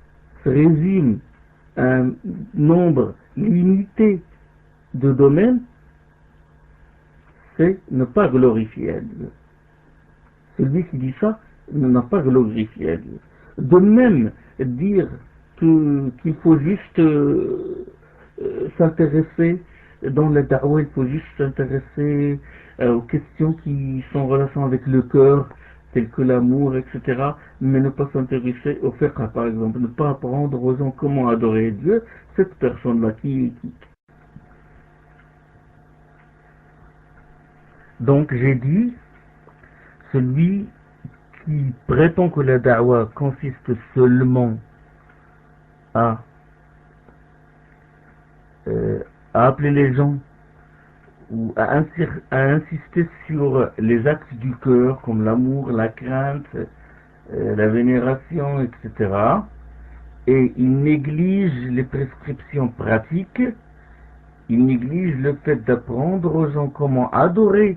[SPEAKER 1] se résume à un nombre limité de domaines, c'est ne pas glorifier à Dieu. Celui qui dit ça n'a pas glorifié à Dieu. De même, dire qu'il faut juste s'intéresser dans la da'wah, il faut juste s'intéresser aux questions qui sont en relation avec le cœur, telles que l'amour, etc., mais ne pas s'intéresser au fiqh, par exemple, ne pas apprendre aux gens comment adorer Dieu, cette personne-là Donc j'ai dit, celui qui prétend que la da'wah consiste seulement à appeler les gens ou à insister sur les actes du cœur comme l'amour, la crainte, la vénération, etc. Et il néglige les prescriptions pratiques, il néglige le fait d'apprendre aux gens comment adorer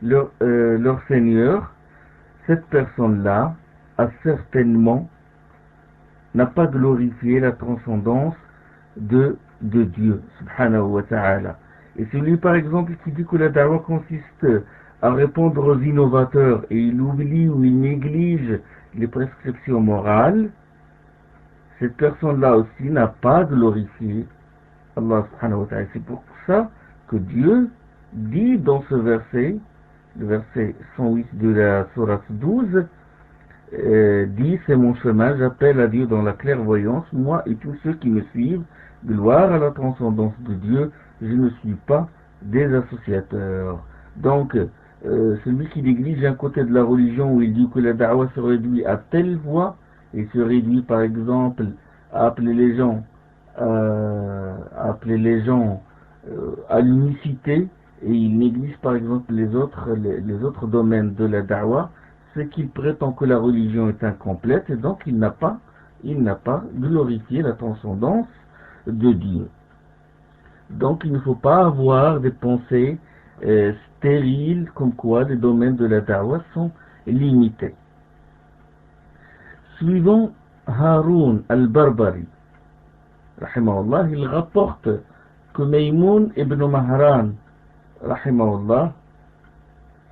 [SPEAKER 1] leur Seigneur. Cette personne-là n'a pas glorifié la transcendance de Dieu, subhanahu wa ta'ala. Et celui par exemple qui dit que la da'wah consiste à répondre aux innovateurs et il oublie ou il néglige les prescriptions morales, cette personne-là aussi n'a pas glorifié Allah subhanahu wa ta'ala. C'est pour ça que Dieu dit dans ce verset, le verset 108 de la sourate 12, dit c'est mon chemin, j'appelle à Dieu dans la clairvoyance, moi et tous ceux qui me suivent, gloire à la transcendance de Dieu, je ne suis pas des associateurs. Donc, celui qui néglige un côté de la religion où il dit que la da'wah se réduit à telle voie, et se réduit par exemple à appeler les gens à l'unicité, et il néglige par exemple les autres domaines de la da'wah, c'est qu'il prétend que la religion est incomplète et donc il n'a pas glorifié la transcendance de Dieu. Donc il ne faut pas avoir des pensées stériles comme quoi les domaines de la da'wah sont limités. Suivant Haroun al-Barbari, rahimahullah, il rapporte que Maymoun ibn Mahran, rahimahullah,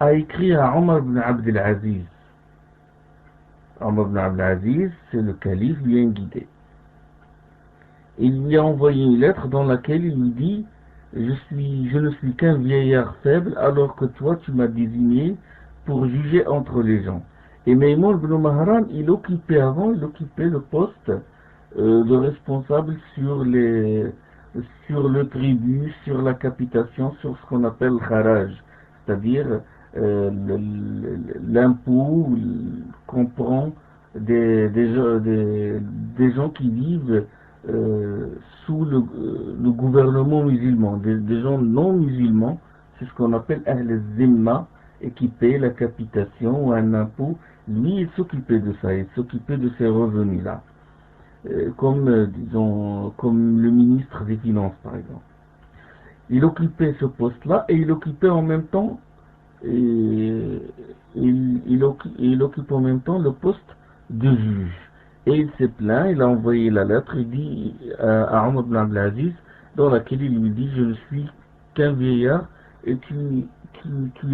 [SPEAKER 1] a écrit à Omar ibn Abd al-Aziz. Omar ibn Abd al-Aziz, c'est le calife bien guidé. Il lui a envoyé une lettre dans laquelle il lui dit je ne suis qu'un vieillard faible alors que toi tu m'as désigné pour juger entre les gens. Et Maymoun ibn Mahran, il occupait le poste de responsable sur le tribut, sur la capitation, sur ce qu'on appelle kharaj, c'est-à-dire l'impôt qu'on prend des gens qui vivent sous le gouvernement musulman, des gens non musulmans, c'est ce qu'on appelle Ahl Zimma, et qui paient la capitation ou un impôt. Lui, il s'occupait de ça, il s'occupait de ces revenus-là, comme le ministre des Finances, par exemple. Il occupait ce poste-là et il occupait en même temps il occupe en même temps le poste de juge. Et il s'est plaint, il a envoyé la lettre, il dit à Omar ibn Abd al-Aziz, dans laquelle il lui dit je ne suis qu'un vieillard et tu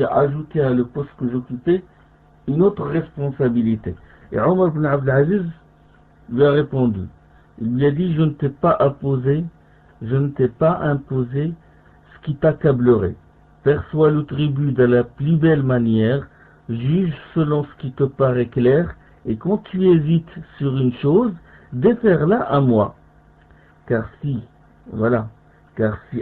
[SPEAKER 1] as ajouté à le poste que j'occupais une autre responsabilité. Et Omar ibn Abd al-Aziz lui a répondu, il lui a dit je ne t'ai pas imposé ce qui t'accablerait. Perçois le tribut de la plus belle manière, juge selon ce qui te paraît clair, et quand tu hésites sur une chose, défère-la à moi. Car si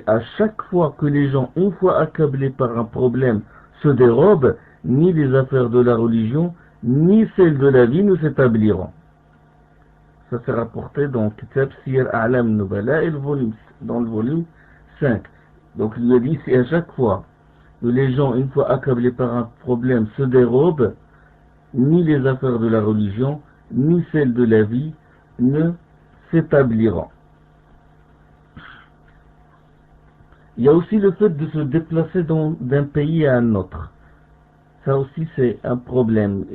[SPEAKER 1] à chaque fois que les gens, une fois accablés par un problème, se dérobent, ni les affaires de la religion, ni celles de la vie ne s'établiront. Ça s'est rapporté dans Kitab Siyar A'lam Nubala et dans le volume 5. Donc il lui a dit, si à chaque fois que les gens, une fois accablés par un problème, se dérobent, ni les affaires de la religion, ni celles de la vie ne s'établiront. Il y a aussi le fait de se déplacer d'un pays à un autre. Ça aussi c'est un problème.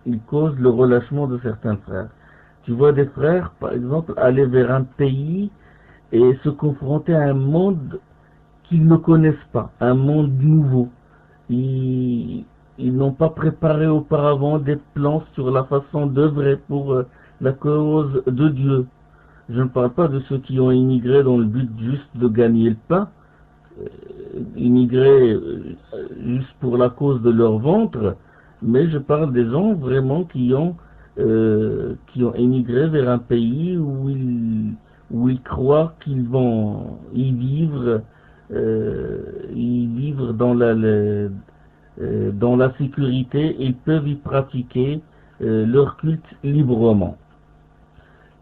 [SPEAKER 1] Il cause le relâchement de certains frères. Tu vois des frères, par exemple, aller vers un pays et se confronter à un monde qu'ils ne connaissent pas, un monde nouveau. Ils n'ont pas préparé auparavant des plans sur la façon d'œuvrer pour la cause de Dieu. Je ne parle pas de ceux qui ont immigré dans le but juste de gagner le pain, immigré juste pour la cause de leur ventre, mais je parle des gens vraiment qui ont émigré vers un pays où ils croient qu'ils vont y vivre dans la sécurité, ils peuvent y pratiquer leur culte librement.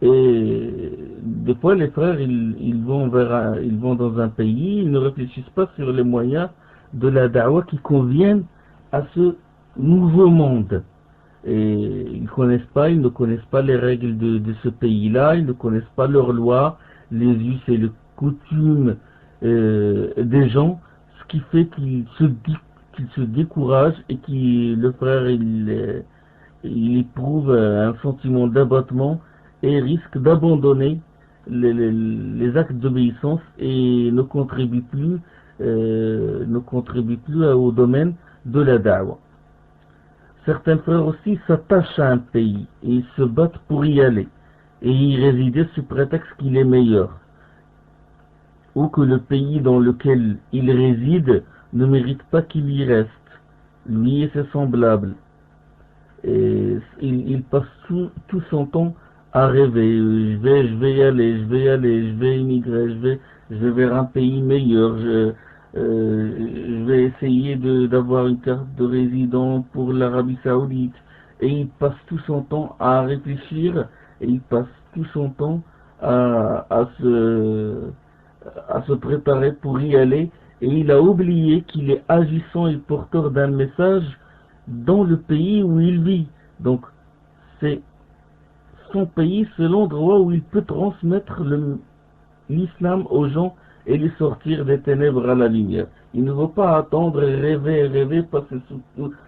[SPEAKER 1] Et des fois, les frères, ils vont dans un pays, ils ne réfléchissent pas sur les moyens de la da'wah qui conviennent à ce nouveau monde. Et ils ne connaissent pas les règles de ce pays-là, ils ne connaissent pas leurs lois, les us et les coutumes des gens, ce qui fait qu'ils se découragent et le frère, il éprouve un sentiment d'abattement et risque d'abandonner les actes d'obéissance et ne contribue plus au domaine de la da'wah. Certains frères aussi s'attachent à un pays et ils se battent pour y aller et y résider sous prétexte qu'il est meilleur ou que le pays dans lequel il réside ne mérite pas qu'il y reste, lui et ses semblables. Et il passe tout son temps à rêver, je vais y aller, je vais immigrer, je vais vers un pays meilleur, je vais essayer d'avoir une carte de résident pour l'Arabie Saoudite. Et il passe tout son temps à réfléchir, et il passe tout son temps à se préparer pour y aller, et il a oublié qu'il est agissant et porteur d'un message dans le pays où il vit. Donc c'est son pays, c'est l'endroit où il peut transmettre l'islam aux gens et les sortir des ténèbres à la lumière. Il ne veut pas attendre, rêver, passer sous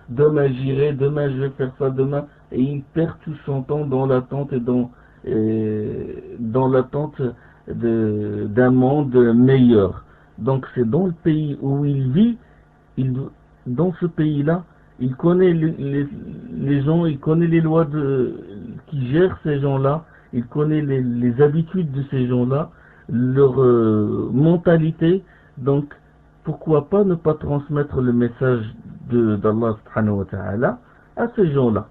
[SPEAKER 1] demain j'irai, demain je vais faire ça, demain, et il perd tout son temps dans l'attente et dans l'attente d'un monde meilleur. Donc c'est dans le pays où il vit, dans ce pays-là, il connaît les gens, il connaît les lois qui gèrent ces gens-là, il connaît les habitudes de ces gens-là, leur mentalité. Donc pourquoi pas ne pas transmettre le message d'Allah subhanahu wa ta'ala à ces gens-là.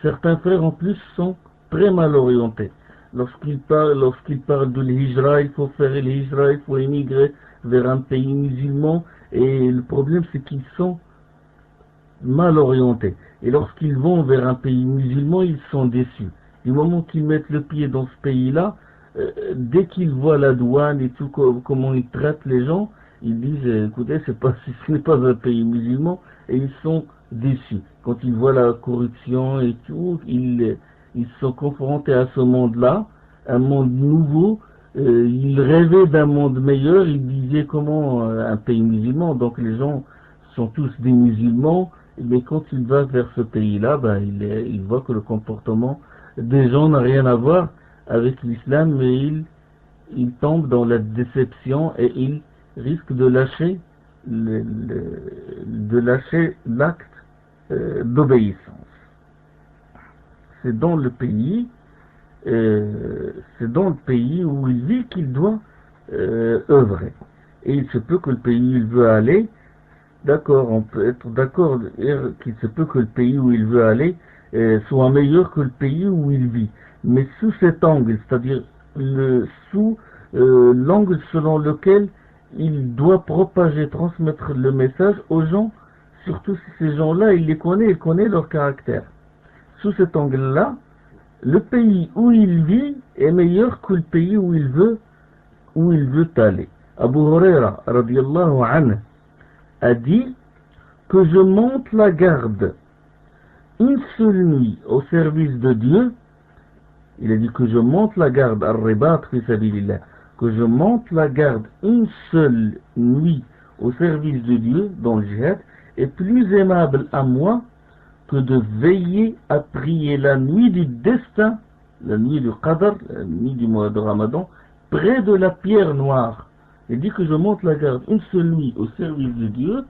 [SPEAKER 1] Certains frères en plus sont très mal orientés. Lorsqu'ils parlent de l'hijra, il faut faire l'hijra, il faut émigrer vers un pays musulman, et le problème c'est qu'ils sont mal orientés. Et lorsqu'ils vont vers un pays musulman, ils sont déçus. Du moment qu'ils mettent le pied dans ce pays-là, dès qu'ils voient la douane et tout, comment ils traitent les gens, ils disent, écoutez, ce n'est pas un pays musulman, et ils sont déçus. Quand ils voient la corruption et tout, ils sont confrontés à ce monde-là, un monde nouveau. Ils rêvaient d'un monde meilleur, ils disaient comment un pays musulman, donc les gens sont tous des musulmans, mais quand il va vers ce pays-là, il voit que le comportement des gens n'a rien à voir avec l'islam, mais il tombe dans la déception et il risque de lâcher l'acte d'obéissance. C'est dans le pays où il vit qu'il doit œuvrer. Et il se peut que le pays où il veut aller, d'accord, on peut être d'accord qu'il se peut que le pays où il veut aller soit meilleur que le pays où il vit. Mais sous cet angle, c'est-à-dire sous l'angle selon lequel il doit transmettre le message aux gens
[SPEAKER 2] surtout si ces gens-là, il connaît leur caractère. Sous cet angle-là, le pays où il vit est meilleur que le pays où il veut aller. Abu Huraira, radiyallahu anhu, a dit que je monte la garde une seule nuit au service de Dieu. Il a dit que je monte la garde, al-ribat fi sabilillah, que je monte la garde une seule nuit au service de Dieu dans le djihad est plus aimable à moi que de veiller à prier la nuit du destin, la nuit du Qadr, la nuit du mois de Ramadan, près de la pierre noire. Il dit que je monte la garde une seule nuit au service de Dieu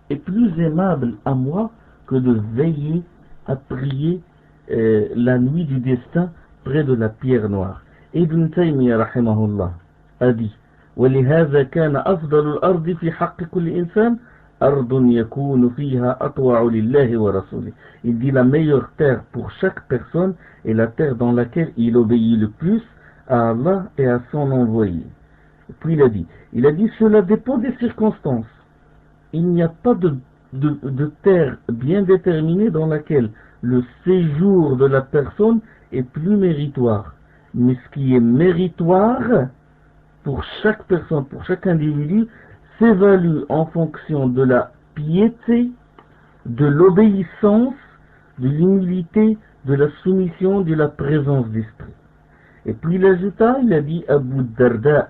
[SPEAKER 2] est plus aimable à moi que de veiller à prier la nuit du destin près de la pierre noire. Ibn Taymiyyah rahimahullah a dit ولهذا كان أفضل الأرض في حق كل إنسان أرض يكون فيها أطوع لله ورسوله. Il dit la meilleure terre pour chaque personne est la terre dans laquelle il obéit le plus à Allah et à son envoyé. Et puis il a dit cela dépend des circonstances. Il n'y a pas de terre bien déterminée dans laquelle le séjour de la personne est plus méritoire. Mais ce qui est méritoire pour chaque personne, pour chaque individu, s'évalue en fonction de la piété, de l'obéissance, de l'humilité, de la soumission, de la présence d'esprit. Et puis il ajouta, il a dit Abu Darda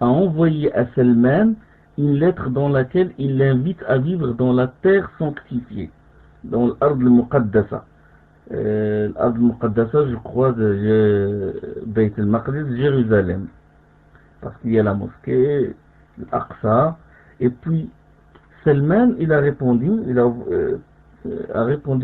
[SPEAKER 2] a envoyé à Salman une lettre dans laquelle il l'invite à vivre dans la terre sanctifiée, dans l'Ard al-Muqaddasa. L'Ard al-Muqaddasa, je crois, de Bayt al-Maqdis, Jérusalem. Parce qu'il y a la mosquée, l'Aqsa, et puis Salman, il a répondu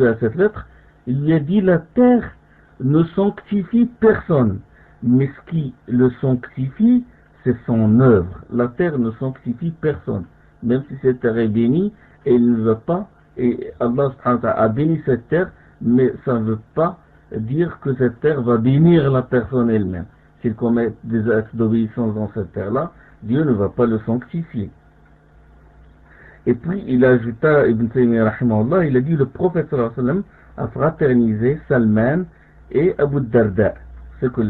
[SPEAKER 2] à cette lettre, il lui a dit la terre ne sanctifie personne, mais ce qui le sanctifie, c'est son œuvre. La terre ne sanctifie personne, même si cette terre est bénie, et il ne veut pas, et Allah a béni cette terre, mais ça ne veut pas dire que cette terre va bénir la personne elle-même. S'il commet des actes d'obéissance dans cette terre-là, Dieu ne va pas le sanctifier. Et puis il ajouta, Ibn Taymiyyah rahimahullah, il a dit le prophète sallallahu alayhi wa sallam a fraternisé Salman et Abu Darda. C'est que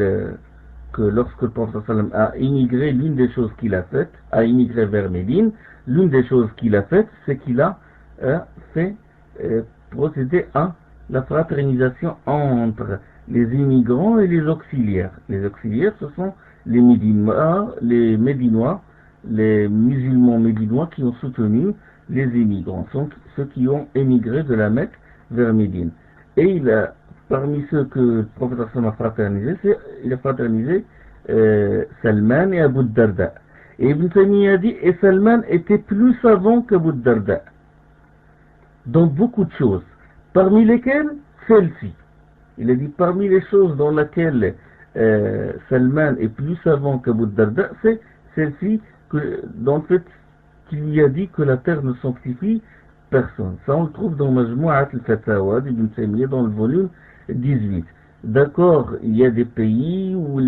[SPEAKER 2] lorsque le prophète sallallahu alayhi wa sallam a immigré, l'une des choses qu'il a faites, a immigré vers Médine, l'une des choses qu'il a faites, c'est qu'il a fait procéder à la fraternisation entre les immigrants et les auxiliaires. Les auxiliaires, ce sont les Médinois, les musulmans médinois qui ont soutenu les immigrants, ceux qui ont émigré de la Mecque vers Médine. Et parmi ceux que le prophète a fraternisé, il a fraternisé Salman et Abu Darda. Et Ibn Taymiyyah a dit, et Salman était plus savant qu'Abu Darda dans beaucoup de choses, parmi lesquelles celle-ci. Il a dit parmi les choses dans lesquelles Salman est plus savant qu'Abu Darda, c'est celle-ci, dans le fait qu'il lui a dit que la terre ne sanctifie personne. Ça on le trouve dans Majmou'at al-Fatawa d'Ibn Taymiyyah dans le volume 18. D'accord, il y a des pays où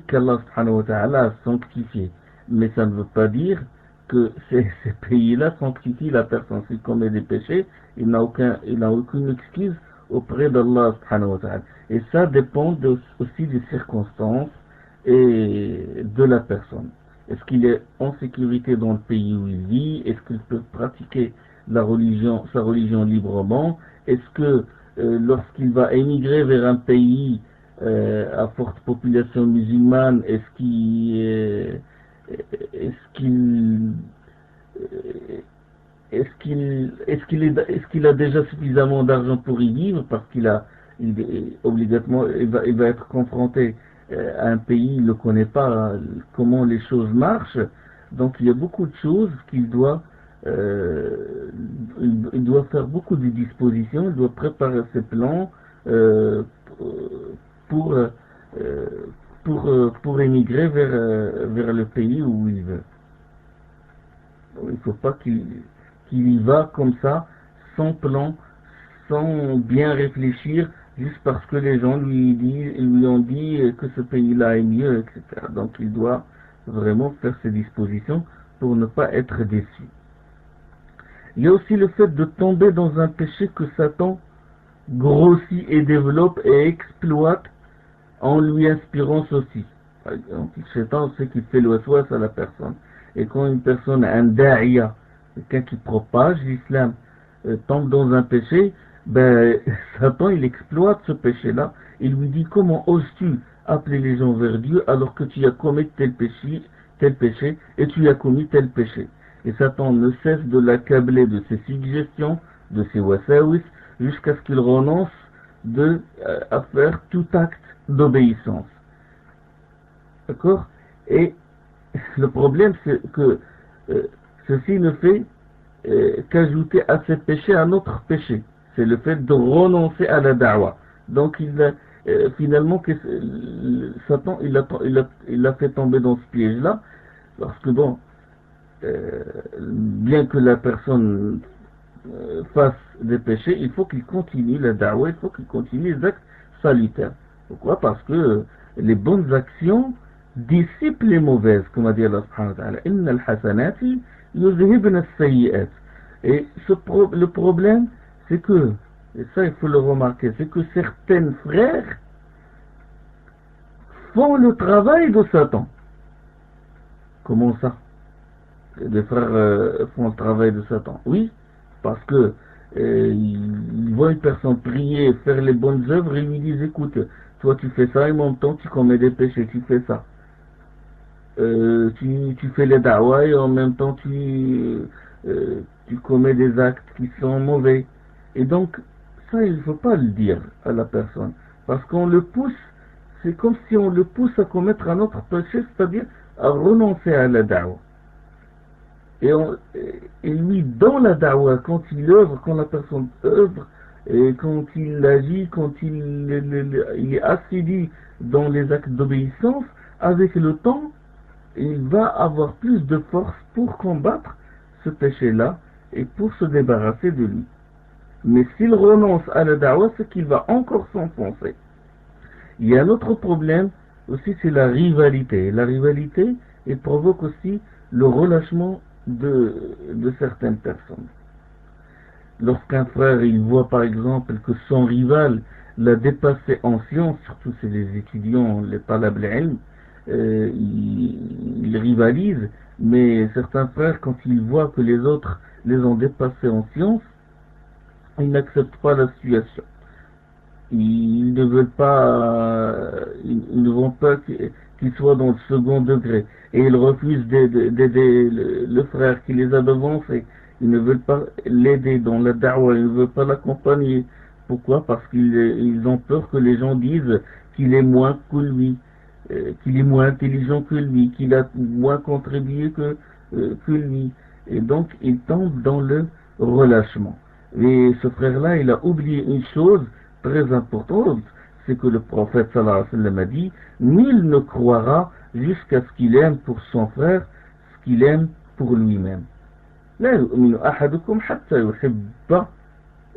[SPEAKER 2] qu'Allah subhanahu wa ta'ala a sanctifié, mais ça ne veut pas dire que ces pays-là sanctifient la personne. S'il commet des péchés, il n'a aucune excuse auprès d'Allah subhanahu wa ta'ala. Et ça dépend aussi des circonstances et de la personne. Est-ce qu'il est en sécurité dans le pays où il vit? Est-ce qu'il peut pratiquer sa religion librement? Est-ce que lorsqu'il va émigrer vers un pays à forte population musulmane, est-ce qu'il a déjà suffisamment d'argent pour y vivre, parce obligatoirement il va être confronté à un pays, il ne connaît pas comment les choses marchent, donc il y a beaucoup de choses qu'il doit il doit faire beaucoup de dispositions, il doit préparer ses plans pour émigrer vers le pays où il veut. Il ne faut pas qu'il y va comme ça, sans plan, sans bien réfléchir, juste parce que les gens lui ont dit que ce pays-là est mieux, etc. Donc il doit vraiment faire ses dispositions pour ne pas être déçu. Il y a aussi le fait de tomber dans un péché que Satan grossit et développe et exploite en lui inspirant ceci. Par exemple, Satan sait qu'il fait le waswas à la personne. Et quand une personne, un da'iya, quelqu'un qui propage l'islam, tombe dans un péché, ben, Satan il exploite ce péché-là. Il lui dit comment oses-tu appeler les gens vers Dieu alors que tu as commis tel péché et tu as commis tel péché. Et Satan ne cesse de l'accabler de ses suggestions, de ses wasawis, jusqu'à ce qu'il renonce à faire tout acte d'obéissance. D'accord? Et le problème, c'est que ceci ne fait qu'ajouter à ces péchés un autre péché. C'est le fait de renoncer à la da'wa. Donc, finalement, Satan, il a fait tomber dans ce piège-là, parce que bon, bien que la personne fasse des péchés, il faut qu'il continue la da'wa, il faut qu'il continue les actes salutaires. Pourquoi? Parce que les bonnes actions dissipent les mauvaises, comme a dit Allah subhanahu wa ta'ala. Inna al-hasanati yuzhibna as-sayyi'at. Et le problème, c'est que, et ça il faut le remarquer, c'est que certains frères font le travail de Satan. Comment ça? Des frères font le travail de Satan. Oui, parce que ils voient une personne prier, faire les bonnes œuvres, et ils lui disent, écoute, toi tu fais ça, et en même temps tu commets des péchés, tu fais ça. Tu fais les da'wa, et en même temps tu commets des actes qui sont mauvais. Et donc, ça il ne faut pas le dire à la personne, parce qu'on le pousse, c'est comme si on le pousse à commettre un autre péché, c'est-à-dire à renoncer à la da'wa. Et lui, dans la da'wa, quand il œuvre, quand la personne œuvre, et quand il agit, quand il est assidu dans les actes d'obéissance, avec le temps, il va avoir plus de force pour combattre ce péché-là et pour se débarrasser de lui. Mais s'il renonce à la da'wa, c'est qu'il va encore s'enfoncer. Il y a un autre problème aussi, c'est la rivalité. La rivalité, elle provoque aussi le relâchement de certaines personnes. Lorsqu'un frère il voit par exemple que son rival l'a dépassé en science, surtout c'est les étudiants, les talab al-ilm, ils rivalisent, mais certains frères quand ils voient que les autres les ont dépassés en science, ils n'acceptent pas la situation. Ils ne veulent pas, ils ne vont pas qu'ils soient dans le second degré. Et ils refusent d'aider le frère qui les a devancés. Ils ne veulent pas l'aider dans la da'wa, ils ne veulent pas l'accompagner. Pourquoi? Parce qu'ils ont peur que les gens disent qu'il est moins que lui, qu'il est moins intelligent que lui, qu'il a moins contribué que lui. Et donc, ils tombent dans le relâchement. Et ce frère-là, il a oublié une chose très importante, c'est que le prophète sallallahu alayhi wa sallam a dit, nul ne croira jusqu'à ce qu'il aime pour son frère ce qu'il aime pour lui-même. لا يؤمن أحدكم حتى يحب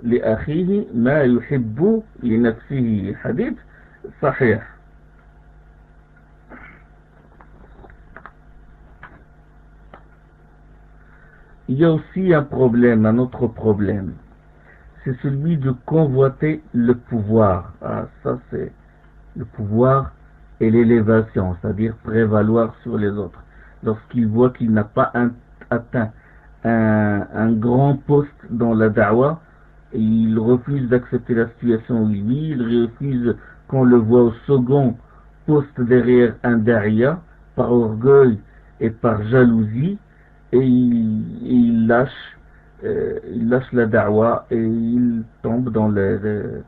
[SPEAKER 2] لأخيه ما يحب لنفسه. حديث صحيح. Il y a aussi un problème, un autre problème. C'est celui de convoiter le pouvoir. Ah, ça c'est le pouvoir et l'élévation, c'est-à-dire prévaloir sur les autres. Lorsqu'il voit qu'il n'a pas atteint un grand poste dans la da'wa, il refuse d'accepter la situation où il vit, il refuse qu'on le voit au second poste derrière un da'iya, par orgueil et par jalousie, et il lâche la da'wa et il tombe dans le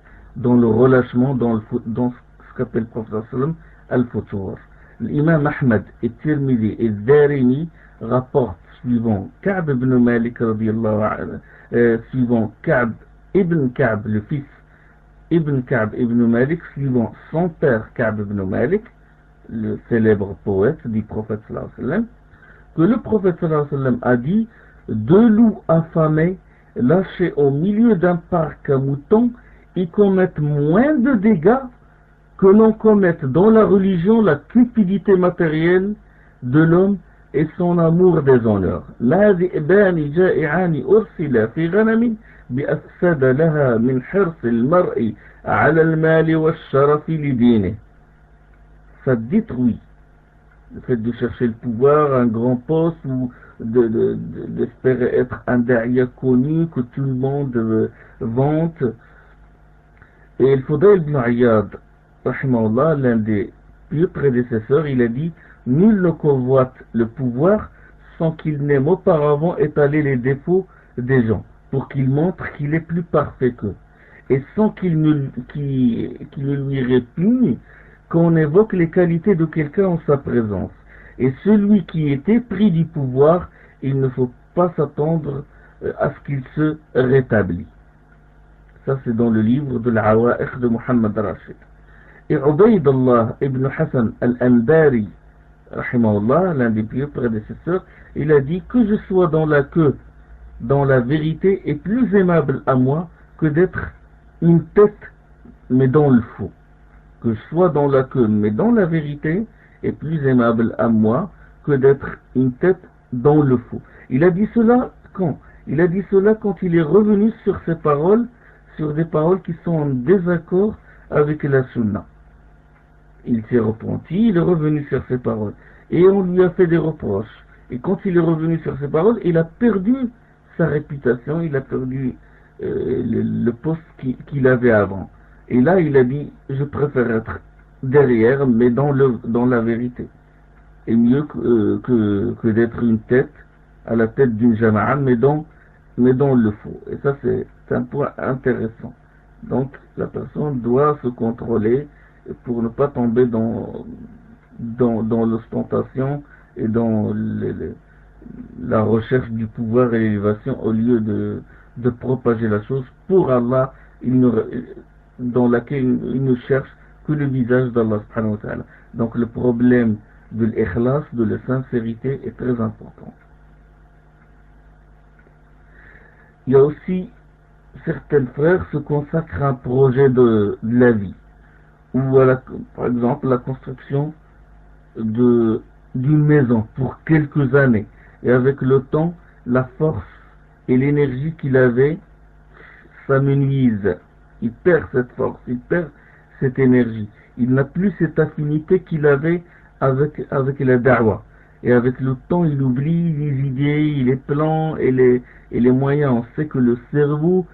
[SPEAKER 2] relâchement, dans ce qu'appelle le prophète sallam al-futur. L'imam Ahmad et Tirmidhi et Darimi rapportent suivant Ka'b ibn Malik suivant Ka'b ibn Ka'b, le fils Ibn Ka'b ibn Malik, suivant son père Ka'b ibn Malik, le célèbre poète du prophète sallallahu alayhi wa sallam, que le prophète sallallahu alayhi wa sallam a dit: deux loups affamés lâchés au milieu d'un parc à moutons, ils commettent moins de dégâts que l'on commette dans la religion la cupidité matérielle de l'homme et son amour des honneurs. ما ذئبان جائعان أرسلا في غنم بأفسد لها من حرص المرء على المال والشرف لدينه. Ça détruit le fait de chercher le pouvoir, un grand poste, ou d'espérer être un da'iya connu, que tout le monde vante. Et il Fudayl ibn Iyad, rahimahullah, l'un des pieux prédécesseurs, il a dit: nul ne convoite le pouvoir sans qu'il n'ait auparavant étalé les défauts des gens, pour qu'il montre qu'il est plus parfait qu'eux, et sans qu'il ne lui répugne qu'on évoque les qualités de quelqu'un en sa présence. Et celui qui est épris du pouvoir, il ne faut pas s'attendre à ce qu'il se rétablisse. Ça, c'est dans le livre de l'Awa'ikh de Muhammad Rashid. Et Ubaydullah ibn Hassan al-Anbari, rahimahullah, l'un des pieux prédécesseurs, il a dit: que je sois dans la queue, dans la vérité, est plus aimable à moi que d'être une tête, mais dans le faux. Que je sois dans la queue, mais dans la vérité, est plus aimable à moi que d'être une tête dans le faux. Il a dit cela quand? Il a dit cela quand il est revenu sur ses paroles, sur des paroles qui sont en désaccord avec la sunna. Il s'est repenti, il est revenu sur ses paroles, et on lui a fait des reproches. Et quand il est revenu sur ses paroles, il a perdu sa réputation, il a perdu le poste qu'il avait avant. Et là, il a dit: je préfère être derrière, mais dans la vérité. Et mieux que d'être une tête, à la tête d'une jama'a, mais dans le faux. Et ça, c'est un point intéressant. Donc, la personne doit se contrôler pour ne pas tomber dans l'ostentation et dans la recherche du pouvoir et l'élévation, au lieu de propager la chose pour Allah, dans laquelle il ne cherche que le visage d'Allah subhanahu wa ta'ala. Donc le problème de l'ikhlas, de la sincérité, est très important. Il y a aussi certains frères se consacrent à un projet de la vie, ou par exemple la construction d'une maison pour quelques années, et avec le temps, la force et l'énergie qu'il avait s'amenuisent. Il perd cette force, il perd cette énergie. Il n'a plus cette affinité qu'il avait avec la da'wah. Et avec le temps, il oublie les idées, les plans et les moyens. On sait que le cerveau,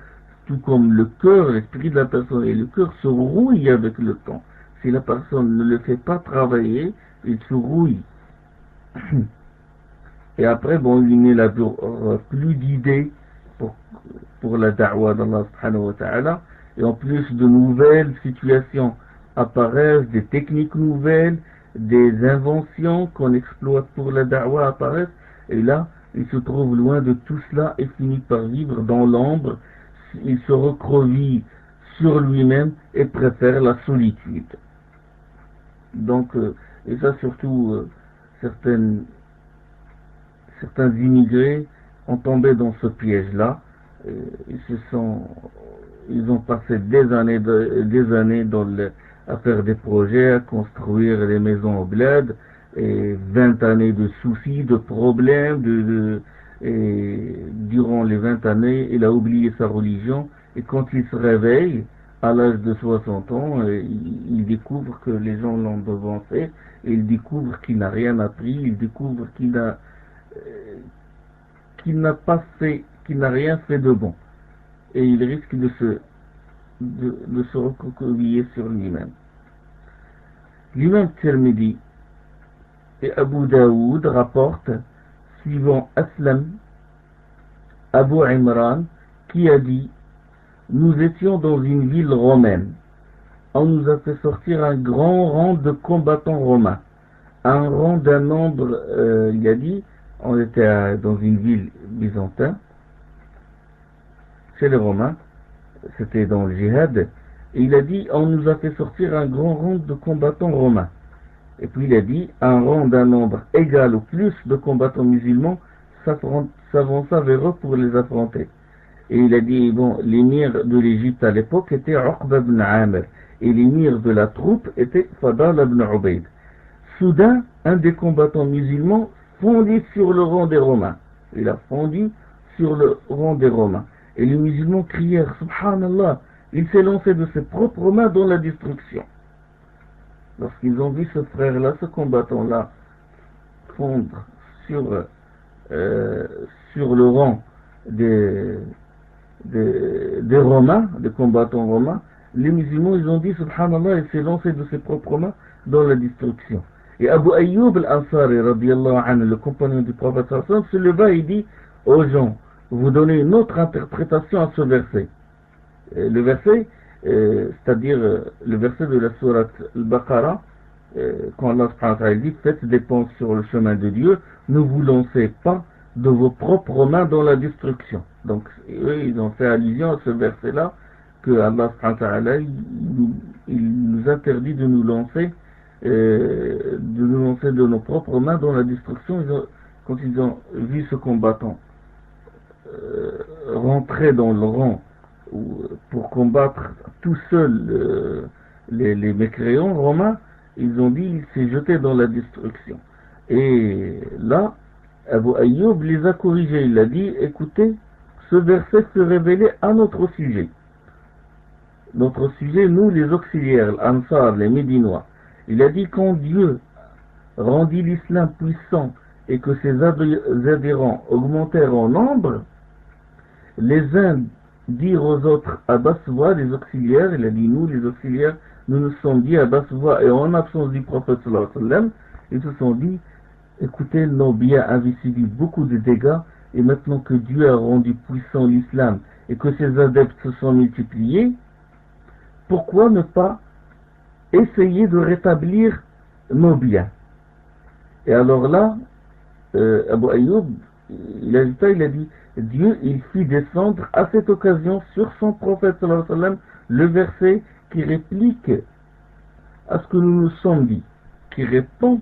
[SPEAKER 2] tout comme le cœur, l'esprit de la personne et le cœur, se rouille avec le temps. Si la personne ne le fait pas travailler, il se rouille. Et après, il n'élabore plus d'idées pour la da'wah d'Allah subhanahu wa ta'ala. Et en plus, de nouvelles situations apparaissent, des techniques nouvelles, des inventions qu'on exploite pour la da'wah apparaissent. Et là, il se trouve loin de tout cela et finit par vivre dans l'ombre. Il se recroqueville sur lui-même et préfère la solitude. Donc, et ça surtout, certains immigrés ont tombé dans ce piège-là. Ils ont passé des années à faire des projets, à construire des maisons au bled, et 20 années de soucis, de problèmes, et durant les 20 années, il a oublié sa religion, et quand il se réveille, à l'âge de 60 ans, il découvre que les gens l'ont devancé, et il découvre qu'il n'a rien appris, il découvre qu'il n'a rien fait de bon. Et il risque de se recroqueviller sur lui-même. L'imam Tirmidhi et Abu Daoud rapportent, suivant Aslam, Abu Imran, qui a dit: nous étions dans une ville romaine. On nous a fait sortir un grand rang de combattants romains. Un rang d'un nombre, il a dit, on était dans une ville byzantine, chez les Romains, c'était dans le djihad, et il a dit: on nous a fait sortir un grand rang de combattants romains. Et puis il a dit: un rang d'un nombre égal ou plus de combattants musulmans s'avança vers eux pour les affronter. Et il a dit, l'émir de l'Égypte à l'époque était Uqba ibn Amir, et l'émir de la troupe était Fadal ibn Ubayd. Soudain, un des combattants musulmans fondu sur le rang des Romains. Il a fondu sur le rang des Romains. Et les musulmans crièrent, subhanallah, il s'est lancé de ses propres mains dans la destruction. Lorsqu'ils ont vu ce frère-là, ce combattant-là, fondre sur le rang des Romains, des combattants romains, les musulmans, ils ont dit, subhanallah, il s'est lancé de ses propres mains dans la destruction. Et Abu Ayyub al-Ansari, radiyallahu anhu, le compagnon du prophète sallallahu alayhi wa sallam, se leva et dit aux gens, vous donnez une autre interprétation à ce verset. Le verset, c'est-à-dire le verset de la sourate Al-Baqarah, quand Allah subhanahu wa ta'ala dit, faites dépenses sur le chemin de Dieu, ne vous lancez pas de vos propres mains dans la destruction. Donc, eux, ils ont fait allusion à ce verset-là, que Allah subhanahu wa ta'ala, il nous interdit de nous lancer de nos propres mains dans la destruction. Quand ils ont vu ce combattant rentrer dans le rang pour combattre tout seul les mécréants romains, ils ont dit il s'est jeté dans la destruction. Et là, Abu Ayyub les a corrigés. Il a dit, écoutez, ce verset se révélait à notre sujet. Notre sujet, nous les auxiliaires, l'Ansar, les Médinois. Il a dit quand Dieu rendit l'islam puissant et que ses adhérents augmentèrent en nombre, les uns dirent aux autres à basse voix, les auxiliaires, il a dit nous les auxiliaires, nous nous sommes dit à basse voix et en absence du prophète sallallahu alayhi wa sallam, ils se sont dit, écoutez, nos biens avaient subi beaucoup de dégâts et maintenant que Dieu a rendu puissant l'islam et que ses adeptes se sont multipliés, pourquoi ne pas essayer de rétablir nos biens? Et alors là, Abu Ayyub, il a dit, Dieu, il fit descendre à cette occasion sur son prophète sallallahu alayhi wa sallam le verset qui réplique à ce que nous nous sommes dit, qui répond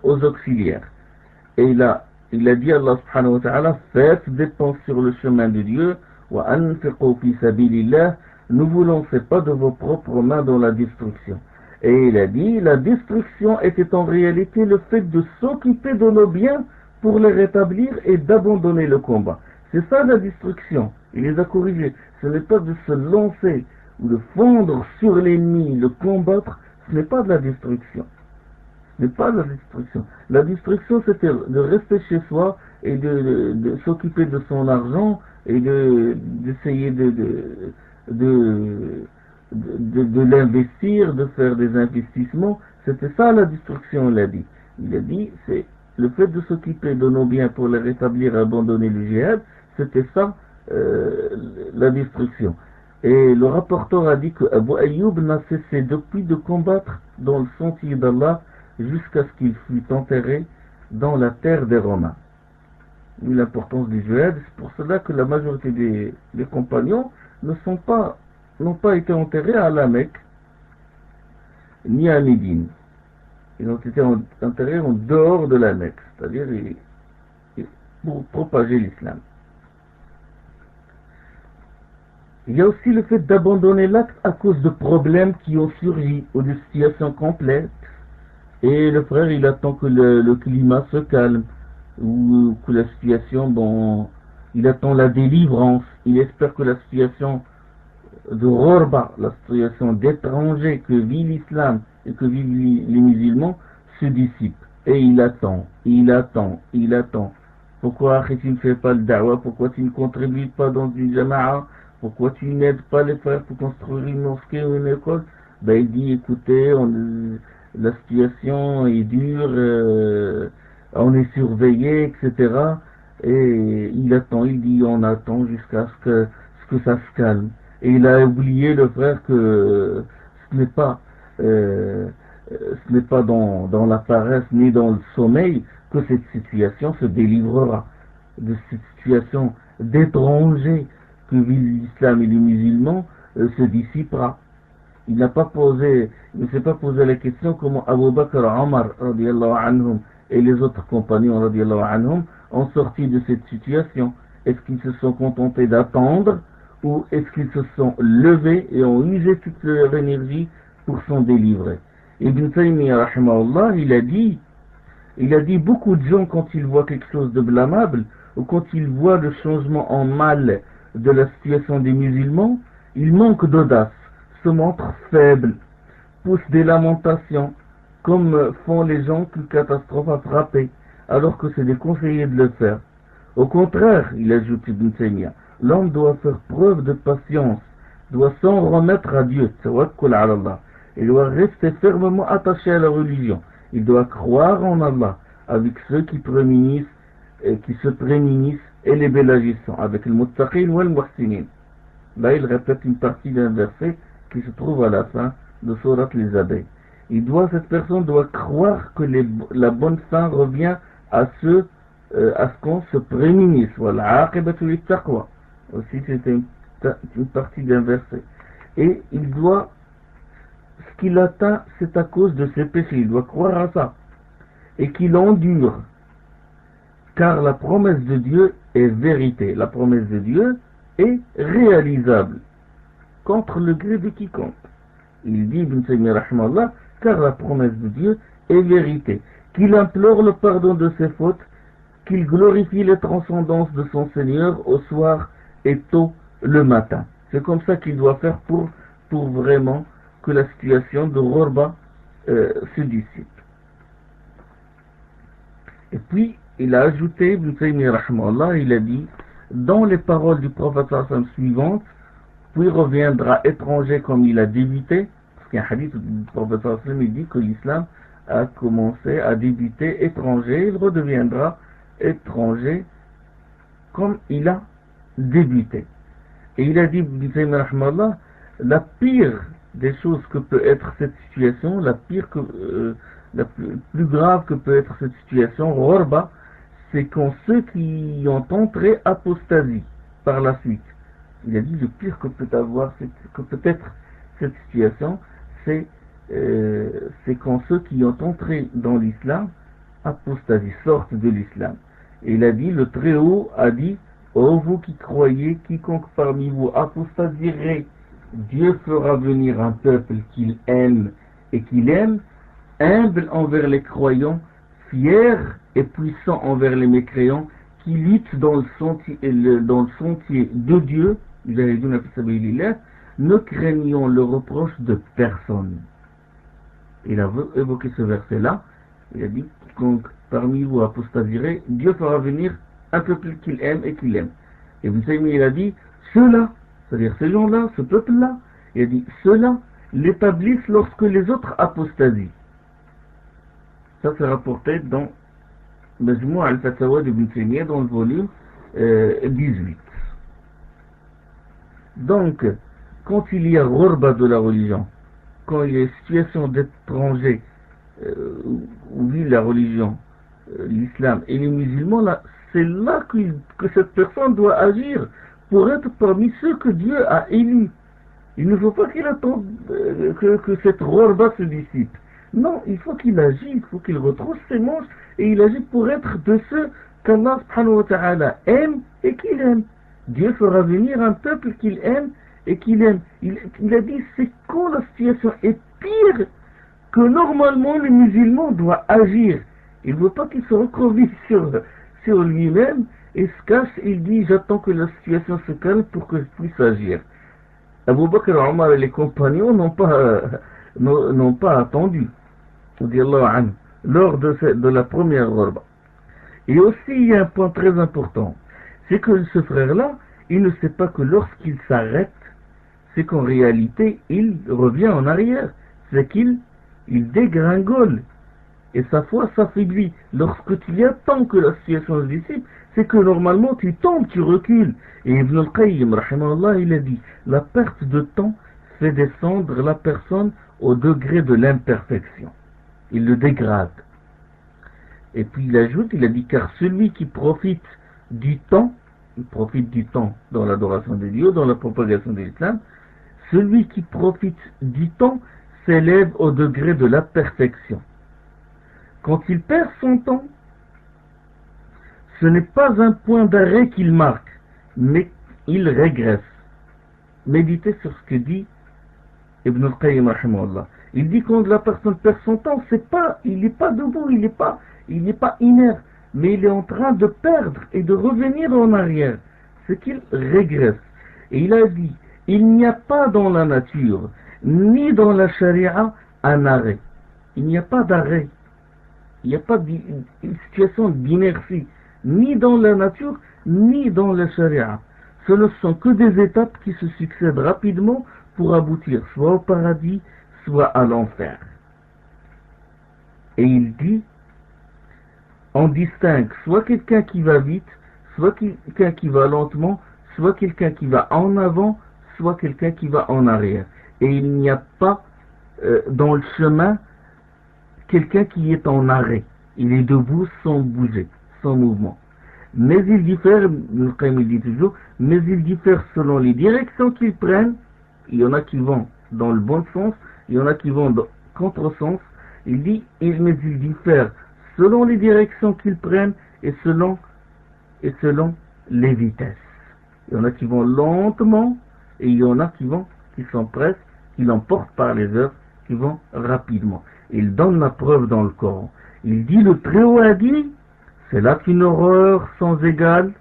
[SPEAKER 2] aux auxiliaires. Et il a dit à Allah subhanahu wa ta'ala, faites dépenses sur le chemin de Dieu, wa anfiqu fi sabilillah, ne vous lancez pas de vos propres mains dans la destruction. Et il a dit, la destruction était en réalité le fait de s'occuper de nos biens pour les rétablir et d'abandonner le combat. C'est ça la destruction. Il les a corrigés. Ce n'est pas de se lancer ou de fondre sur l'ennemi, le combattre, ce n'est pas de la destruction. Ce n'est pas de la destruction. La destruction, c'était de rester chez soi et de s'occuper de son argent et d'essayer de l'investir, de faire des investissements. C'était ça la destruction, il a dit. Il a dit, c'est le fait de s'occuper de nos biens pour les rétablir, abandonner le djihad, c'était ça la destruction. Et le rapporteur a dit que Abu Ayyub n'a cessé depuis de combattre dans le sentier d'Allah jusqu'à ce qu'il fût enterré dans la terre des Romains. L'importance du djihad, c'est pour cela que la majorité des compagnons n'ont pas été enterrés à la Mecque ni à Médine. Ils ont été enterrés en dehors de la Mecque, c'est-à-dire pour propager l'islam. Il y a aussi le fait d'abandonner l'acte à cause de problèmes qui ont surgi ou de situations complexes. Et le frère, il attend que le climat se calme ou que la situation, il attend la délivrance. Il espère que la situation de Rorba, la situation d'étranger que vit l'islam et que vivent les musulmans, se dissipe. Et il attend. Pourquoi tu ne fais pas le da'wah? Pourquoi tu ne contribues pas dans une jama'a? Pourquoi tu n'aides pas les frères pour construire une mosquée ou une école? Il dit, écoutez, la situation est dure, on est surveillé, etc. Et il attend, il dit, on attend jusqu'à ce que ça se calme. Et il a oublié, le frère, que ce n'est pas dans la paresse ni dans le sommeil que cette situation se délivrera. De cette situation d'étranger que vivent l'islam et les musulmans se dissipera. Il ne s'est pas posé la question comment Abu Bakr, Omar radiallahu anhum, et les autres compagnons radiallahu anhum ont sorti de cette situation. Est-ce qu'ils se sont contentés d'attendre ou est-ce qu'ils se sont levés et ont usé toute leur énergie pour s'en délivrer? Ibn Taymiyyah rahimahullah, il a dit Il a dit beaucoup de gens, quand ils voient quelque chose de blâmable, ou quand ils voient le changement en mal de la situation des musulmans, ils manquent d'audace, se montrent faibles, poussent des lamentations, comme font les gens qu'une catastrophe a frappé, alors que c'est déconseillé de le faire. Au contraire, il ajoute Ibn Taymiyyah, l'homme doit faire preuve de patience, doit s'en remettre à Dieu, tawakkul ala Allah. Il doit rester fermement attaché à la religion. Il doit croire en Allah, avec ceux qui se prémunissent et les bel-agissants, avec le muttaqin ou le muhsinin. Là, il répète une partie d'un verset qui se trouve à la fin de Sourate les abeilles. Cette personne doit croire que la bonne fin revient à ce qu'on se prémunisse. Voilà, aqibatu lit-taqwa. Aussi, c'était une partie d'un verset. Et il doit, ce qu'il atteint, c'est à cause de ses péchés. Il doit croire à ça. Et qu'il endure. Car la promesse de Dieu est vérité. La promesse de Dieu est réalisable. Contre le gré de quiconque. Il dit, Ibn Taymiyyah rahmallah, car la promesse de Dieu est vérité. Qu'il implore le pardon de ses fautes, qu'il glorifie les transcendances de son Seigneur au soir et tôt le matin. C'est comme ça qu'il doit faire pour vraiment que la situation de Ghurba se dissipe. Et puis, il a ajouté, Ibn Taymiyyah rahmallah, il a dit, dans les paroles du prophète suivantes, puis reviendra étranger comme il a débuté, parce qu'il y a un hadith du prophète il dit que l'islam a commencé à débuter étranger, il redeviendra étranger comme il a débuté. Et il a dit, la pire des choses que peut être cette situation, la plus grave que peut être cette situation, Ghurba, c'est quand ceux qui ont entré apostasie par la suite. Il a dit le pire que peut être cette situation, c'est quand ceux qui ont entré dans l'islam apostasie, sortent de l'islam. Et il a dit, le Très-Haut a dit, ô vous qui croyez, quiconque parmi vous apostasierait, Dieu fera venir un peuple qu'il aime et qu'il aime, humble envers les croyants, fier et puissant envers les mécréants, qui luttent dans le sentier de Dieu, ne craignons le reproche de personne. Il a évoqué ce verset-là, il a dit, quiconque parmi vous apostasierait, Dieu fera venir un peuple qu'il aime et qu'il aime. Et vous savez, il a dit, ceux-là, c'est-à-dire ces gens-là, ce peuple-là, il a dit, ceux-là l'établissent lorsque les autres apostasient. Ça c'est rapporté dans Majmou' al-Fatawa d'Ibn Taymiyyah dans le volume 18. Donc, quand il y a ghurba de la religion, quand il y a une situation d'étranger où vit la religion, l'islam et les musulmans, là, c'est là que cette personne doit agir pour être parmi ceux que Dieu a élus. Il ne faut pas qu'il attende que cette ghurba se dissipe. Non, il faut qu'il agisse, il faut qu'il retrousse ses manches et il agit pour être de ceux qu'Allah subhanahu wa ta'ala aime et qu'il aime. Dieu fera venir un peuple qu'il aime et qu'il aime. Il a dit, c'est quand la situation est pire que normalement le musulman doit agir. Il ne veut pas qu'il se recroqueville sur lui-même et se cache. Il dit, j'attends que la situation se calme pour que je puisse agir. Abu Bakr, Omar et les compagnons n'ont pas attendu lors de la première ghurba. Et aussi, il y a un point très important, c'est que ce frère-là, il ne sait pas que lorsqu'il s'arrête, c'est qu'en réalité, il revient en arrière, c'est qu'il dégringole, et sa foi s'affaiblit. Lorsque tu attends que la situation se dissipe, c'est que normalement tu tombes, tu recules. Et Ibn al-Qayyim, rahimahullah, il a dit, la perte de temps fait descendre la personne au degré de l'imperfection. Il le dégrade. Et puis il ajoute, il a dit, car celui qui profite du temps, il profite du temps dans l'adoration de Dieu, dans la propagation de l'islam, celui qui profite du temps s'élève au degré de la perfection. Quand il perd son temps, ce n'est pas un point d'arrêt qu'il marque, mais il régresse. Méditez sur ce que dit Ibn al-Qayyim rahimahullah. Il dit quand la personne perd son temps, il n'est pas debout, il n'est pas inerte, mais il est en train de perdre et de revenir en arrière. C'est qu'il régresse. Et il a dit, il n'y a pas dans la nature, ni dans la charia, un arrêt. Il n'y a pas d'arrêt. Il n'y a pas une situation d'inertie, ni dans la nature, ni dans la charia. Ce ne sont que des étapes qui se succèdent rapidement pour aboutir soit au paradis, soit à l'enfer. Et il dit, on distingue soit quelqu'un qui va vite, soit quelqu'un qui va lentement, soit quelqu'un qui va en avant, soit quelqu'un qui va en arrière. Et il n'y a pas dans le chemin quelqu'un qui est en arrêt. Il est debout sans bouger, sans mouvement. Mais il diffère, il dit toujours, mais il diffère selon les directions qu'ils prennent. Il y en a qui vont dans le bon sens, il y en a qui vont dans le contre-sens. Il dit, mais il diffère selon les directions qu'ils prennent et selon les vitesses. Il y en a qui vont lentement et il y en a qui sont prêts, qui l'emportent par les heures, qui vont rapidement. Il donne la preuve dans le Coran. Il dit, le Très-Haut a dit, c'est là qu'une horreur sans égale,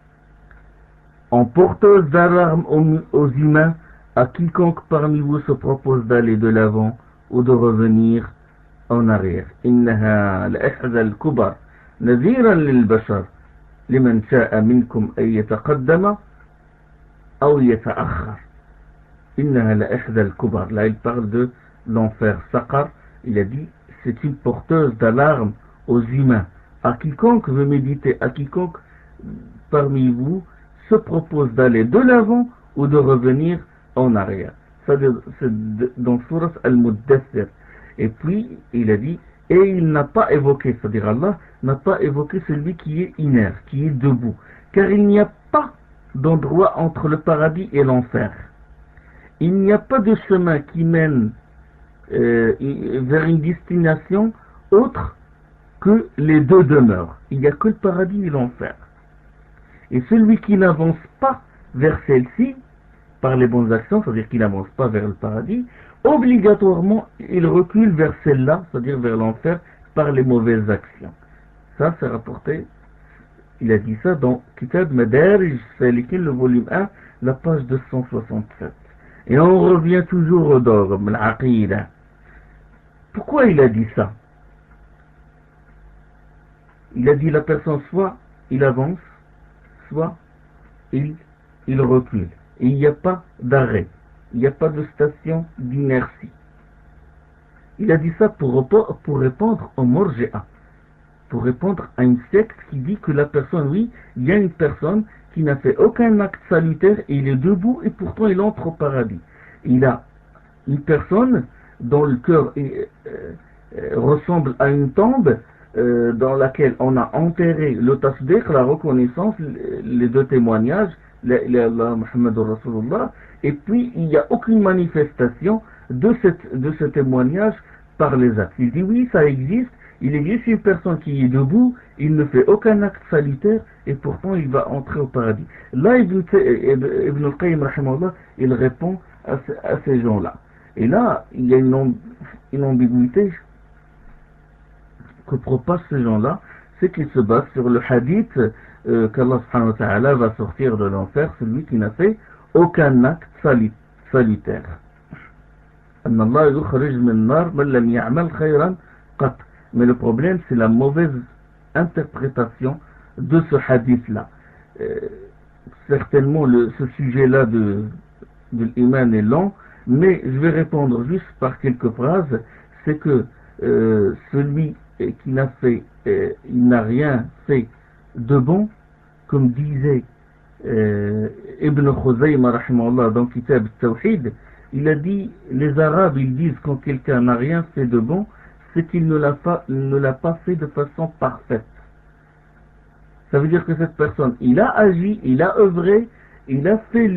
[SPEAKER 2] en porteuse d'alarme aux humains, à quiconque parmi vous se propose d'aller de l'avant ou de revenir en arrière. إنها لإحدى الكبر نذيرا للبشر لمن شاء منكم أن يتقدم أو يتأخر. إنها لإحدى الكبر. Là il parle de l'enfer Saqar. Il a dit c'est une porteuse d'alarme aux humains. À quiconque veut méditer, à quiconque parmi vous se propose d'aller de l'avant ou de revenir en arrière. Ça c'est dans Surat Al-Muddathir. Et puis il a dit, et il n'a pas évoqué, c'est-à-dire Allah n'a pas évoqué celui qui est inerte, qui est debout, car il n'y a pas d'endroit entre le paradis et l'enfer. Il n'y a pas de chemin qui mène vers une destination autre que les deux demeures. Il n'y a que le paradis et l'enfer. Et celui qui n'avance pas vers celle-ci, par les bonnes actions, c'est-à-dire qu'il n'avance pas vers le paradis, obligatoirement il recule vers celle-là, c'est-à-dire vers l'enfer, par les mauvaises actions. Ça c'est rapporté, il a dit ça dans Kitab Madarij Salikin, le volume 1, la page 267. Et on revient toujours au dogme, l'aqida. Pourquoi il a dit ça? Il a dit la personne soit il avance, soit il recule. Et il n'y a pas d'arrêt. Il n'y a pas de station d'inertie. Il a dit ça pour répondre au Murji'a, pour répondre à une secte qui dit que la personne, oui, il y a une personne qui n'a fait aucun acte salutaire et il est debout et pourtant il entre au paradis. Il a une personne dont le cœur ressemble à une tombe dans laquelle on a enterré le tasbih, la reconnaissance, les deux témoignages, la Muhammadur Rasulullah, et puis il n'y a aucune manifestation de ce témoignage par les actes. Il dit oui, ça existe, il existe une personne qui est debout, il ne fait aucun acte salutaire et pourtant il va entrer au paradis. Là Ibn al-Qayyim rahimahullah, il répond à ces gens-là. Et là, il y a une ambiguïté que proposent ces gens-là, c'est qu'ils se basent sur le hadith qu'Allah subhanahu wa ta'ala va sortir de l'enfer celui qui n'a fait aucun acte salutaire. Mais le problème, c'est la mauvaise interprétation de ce hadith-là. Certainement, ce sujet-là de l'iman est long, mais je vais répondre juste par quelques phrases. C'est que celui qui n'a rien fait de bon, comme disait Ibn Khuzayma rahimahullah dans Kitab al-Tawhid, il a dit, les Arabes ils disent quand quelqu'un n'a rien fait de bon, c'est qu'il ne l'a pas fait de façon parfaite. Ça veut dire que cette personne, il a agi, il a œuvré, il a fait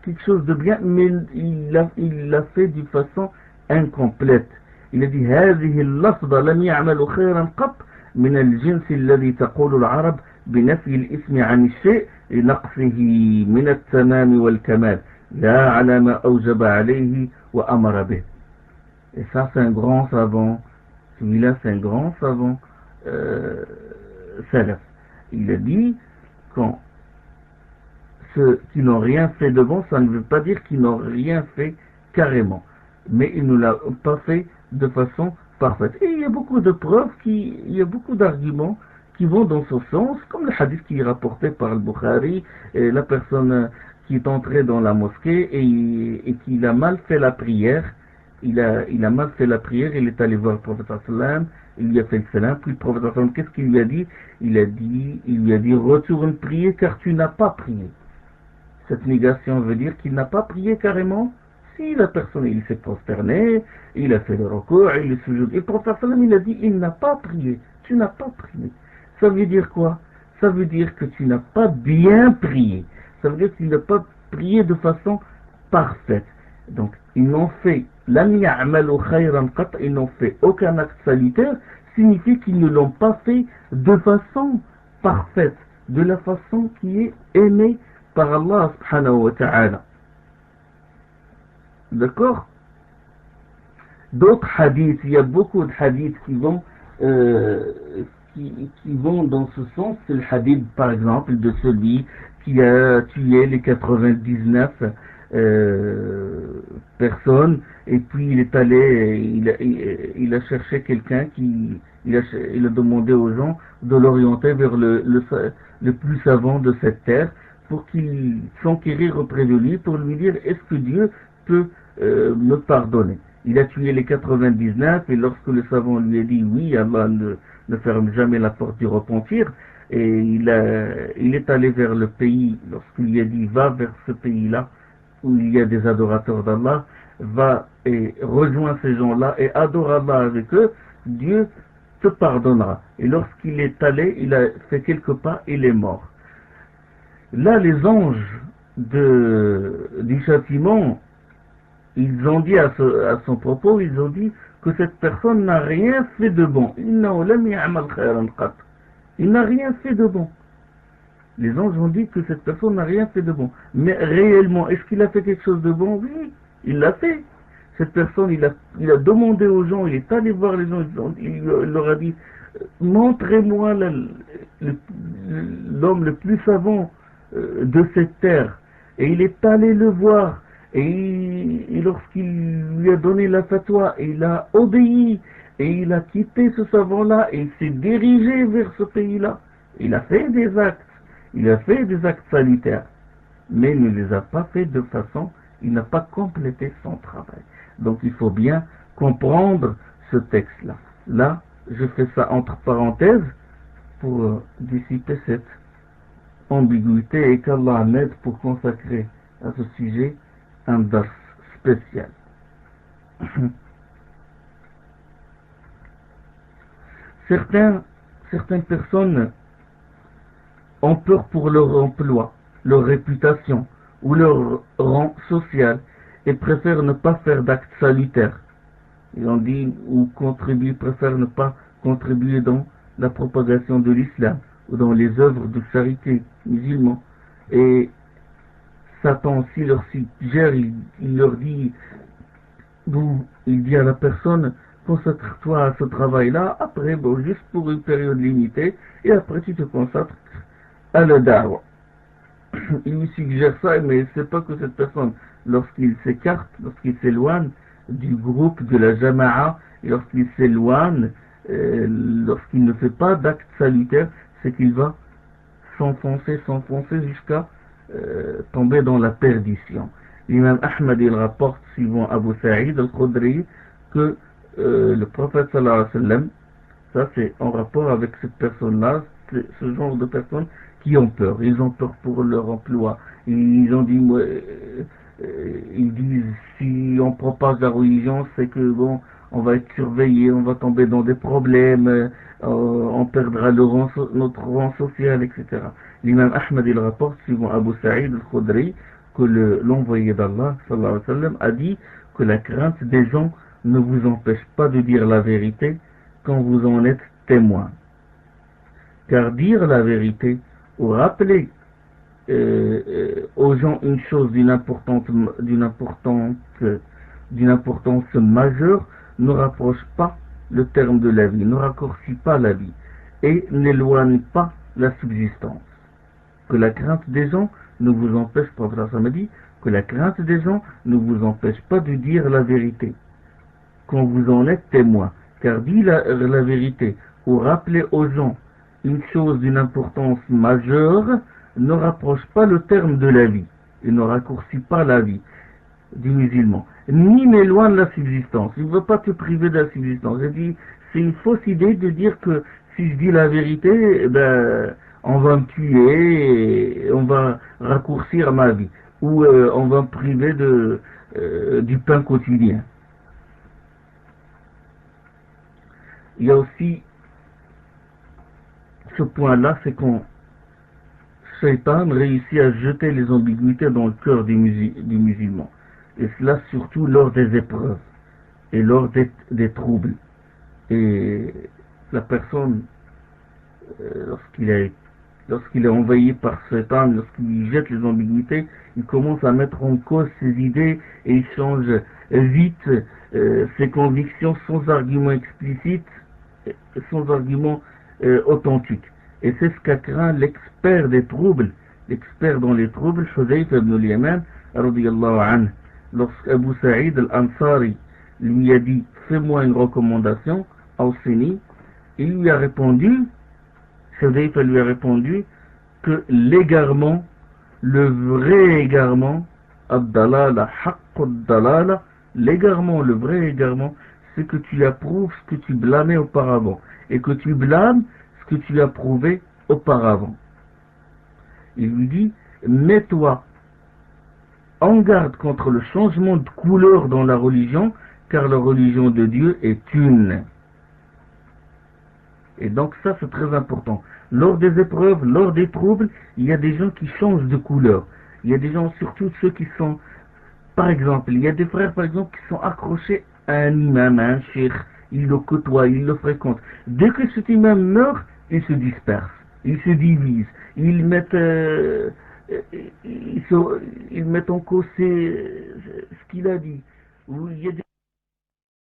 [SPEAKER 2] quelque chose de bien, mais il l'a fait d'une façon incomplète. Il a dit هذه اللفظة لم يعمل خيرا قط من الجنس الذي تقول العرب بنفي الاسم عن الشيء لنقصه من التمام والكمال لا على ما أوجب عليه وأمر به. Et ça c'est un grand savant, celui-là c'est un grand savant
[SPEAKER 1] salaf. Il a dit quand ceux qui n'ont rien fait de bon, ça ne veut pas dire qu'ils n'ont rien fait carrément, mais ils ne l'ont pas fait de façon parfaite. Et il y a beaucoup de preuves, il y a beaucoup d'arguments qui vont dans ce sens, comme le hadith qui est rapporté par le Bukhari, et la personne qui est entrée dans la mosquée et qui a mal fait la prière. Il a mal fait la prière, il est allé voir le prophète sallam, il lui a fait le salam, puis le prophète sallam, qu'est-ce qu'il lui a dit? Il lui a dit, retourne prier car tu n'as pas prié. Cette négation veut dire qu'il n'a pas prié carrément. Si la personne, il s'est prosterné, il a fait le recours, il est sujoud. Et le prophète sallam, il a dit, il n'a pas prié, tu n'as pas prié. Ça veut dire quoi? Ça veut dire que tu n'as pas bien prié. Ça veut dire que tu n'as pas prié de façon parfaite. Donc, ils n'ont fait, ils n'ont fait aucun acte salutaire, signifie qu'ils ne l'ont pas fait de façon parfaite, de la façon qui est aimée par Allah subhanahu wa ta'ala. D'accord? D'autres hadiths, il y a beaucoup de hadiths qui vont dans ce sens. C'est le hadith par exemple de celui qui a tué les 99 personnes, et puis il est allé, il a cherché quelqu'un il a demandé aux gens de l'orienter vers le plus savant de cette terre pour qu'il s'enquérir auprès de lui, pour lui dire est-ce que Dieu peut me pardonner. Il a tué les 99 et lorsque le savant lui a dit oui, Allah ne ferme jamais la porte du repentir, et il est allé vers le pays, lorsqu'il lui a dit va vers ce pays-là où il y a des adorateurs d'Allah, va et rejoins ces gens-là et adore Allah avec eux, Dieu te pardonnera. Et lorsqu'il est allé, il a fait quelques pas, il est mort. Là, les anges du châtiment, ils ont dit à son propos, ils ont dit que cette personne n'a rien fait de bon. Il n'a rien fait de bon. Les anges ont dit que cette personne n'a rien fait de bon. Mais réellement, est-ce qu'il a fait quelque chose de bon? Oui, il l'a fait. Cette personne, il a demandé aux gens, il est allé voir les gens, il leur a dit, montrez-moi l'homme le plus savant de cette terre. Et il est allé le voir. Et lorsqu'il lui a donné la fatwa, il a obéi. Et il a quitté ce savant-là et il s'est dirigé vers ce pays-là. Il a fait des actes. Il a fait des actes salutaires. Mais il ne les a pas fait de façon, il n'a pas complété son travail. Donc il faut bien comprendre ce texte-là. Là, je fais ça entre parenthèses pour dissiper cette ambiguïté et qu'Allah m'aide pour consacrer à ce sujet un dars spécial. Certaines personnes ont peur pour leur emploi, leur réputation ou leur rang social et préfèrent ne pas faire d'actes salutaires. Ils ont dit préfèrent ne pas contribuer dans la propagation de l'islam ou dans les œuvres de charité musulmans. Et Satan aussi leur suggère, il leur dit, il dit à la personne, consacre-toi à ce travail-là, après, juste pour une période limitée, et après tu te consacres à la da'wah. Il lui suggère ça, mais c'est pas que cette personne, lorsqu'il s'écarte, lorsqu'il s'éloigne du groupe de la jama'a, et lorsqu'il s'éloigne, lorsqu'il ne fait pas d'acte salutaire, c'est qu'il va s'enfoncer jusqu'à tomber dans la perdition. L'imam Ahmad il rapporte, suivant Abu Sa'id al-Khudri, que le prophète sallallahu alayhi wa sallam, ça c'est en rapport avec cette personne-là, ce genre de personnes qui ont peur. Ils ont peur pour leur emploi. Ils ont dit, ils disent, si on propage la religion, c'est que on va être surveillé, on va tomber dans des problèmes, on perdra notre rang social, etc. L'imam Ahmad il rapporte, suivant Abu Sa'id al-Khudri, que l'envoyé d'Allah sallallahu alayhi wa sallam a dit que la crainte des gens ne vous empêche pas de dire la vérité quand vous en êtes témoin. Car dire la vérité ou rappeler aux gens une chose d'une importance majeure ne rapproche pas le terme de la vie, ne raccourcit pas la vie. et n'éloigne pas la subsistance. Que la crainte des gens ne vous empêche, le prophète m'a dit, que la crainte des gens ne vous empêche pas de dire la vérité, quand vous en êtes témoin. Car dire la vérité ou rappeler aux gens une chose d'une importance majeure ne rapproche pas le terme de la vie et ne raccourcit pas la vie du musulman, ni n'éloigne la subsistance. Il ne veut pas te priver de la subsistance. Je dis, c'est une fausse idée de dire que si je dis la vérité, on va me tuer et on va raccourcir ma vie, ou on va me priver du pain quotidien. Il y a aussi ce point-là, c'est quand Shaitan réussit à jeter les ambiguïtés dans le cœur du musulman. Et cela surtout lors des épreuves et lors des troubles. Et la personne, lorsqu'il est envahi par Shaitan, lorsqu'il jette les ambiguïtés, il commence à mettre en cause ses idées et il change vite ses convictions sans argument explicite, sans argument authentique. Et c'est ce qu'a craint l'expert des troubles, l'expert dans les troubles, Hudayf ibn al-Yaman, radiyallahu anhu. Lorsqu'Abu Saïd al-Ansari lui a dit « Fais-moi une recommandation, enseigne », il lui a répondu, Hudayf lui a répondu que l'égarement, le vrai égarement, ad-dalala, haqq ad-dalala, l'égarement, le vrai égarement, c'est que tu approuves ce que tu blâmais auparavant et que tu blâmes ce que tu as prouvé auparavant. Il lui dit, mets-toi en garde contre le changement de couleur dans la religion, car la religion de Dieu est une. Et donc ça c'est très important. Lors des épreuves, lors des troubles, il y a des gens qui changent de couleur. Il y a des gens, surtout ceux qui sont, par exemple, il y a des frères par exemple qui sont accrochés à un imam, à un cheikh, ils le côtoient, ils le fréquentent. Dès que cet imam meurt, ils se dispersent, ils se divisent, ils mettent en cause ce qu'il a dit. Il y a des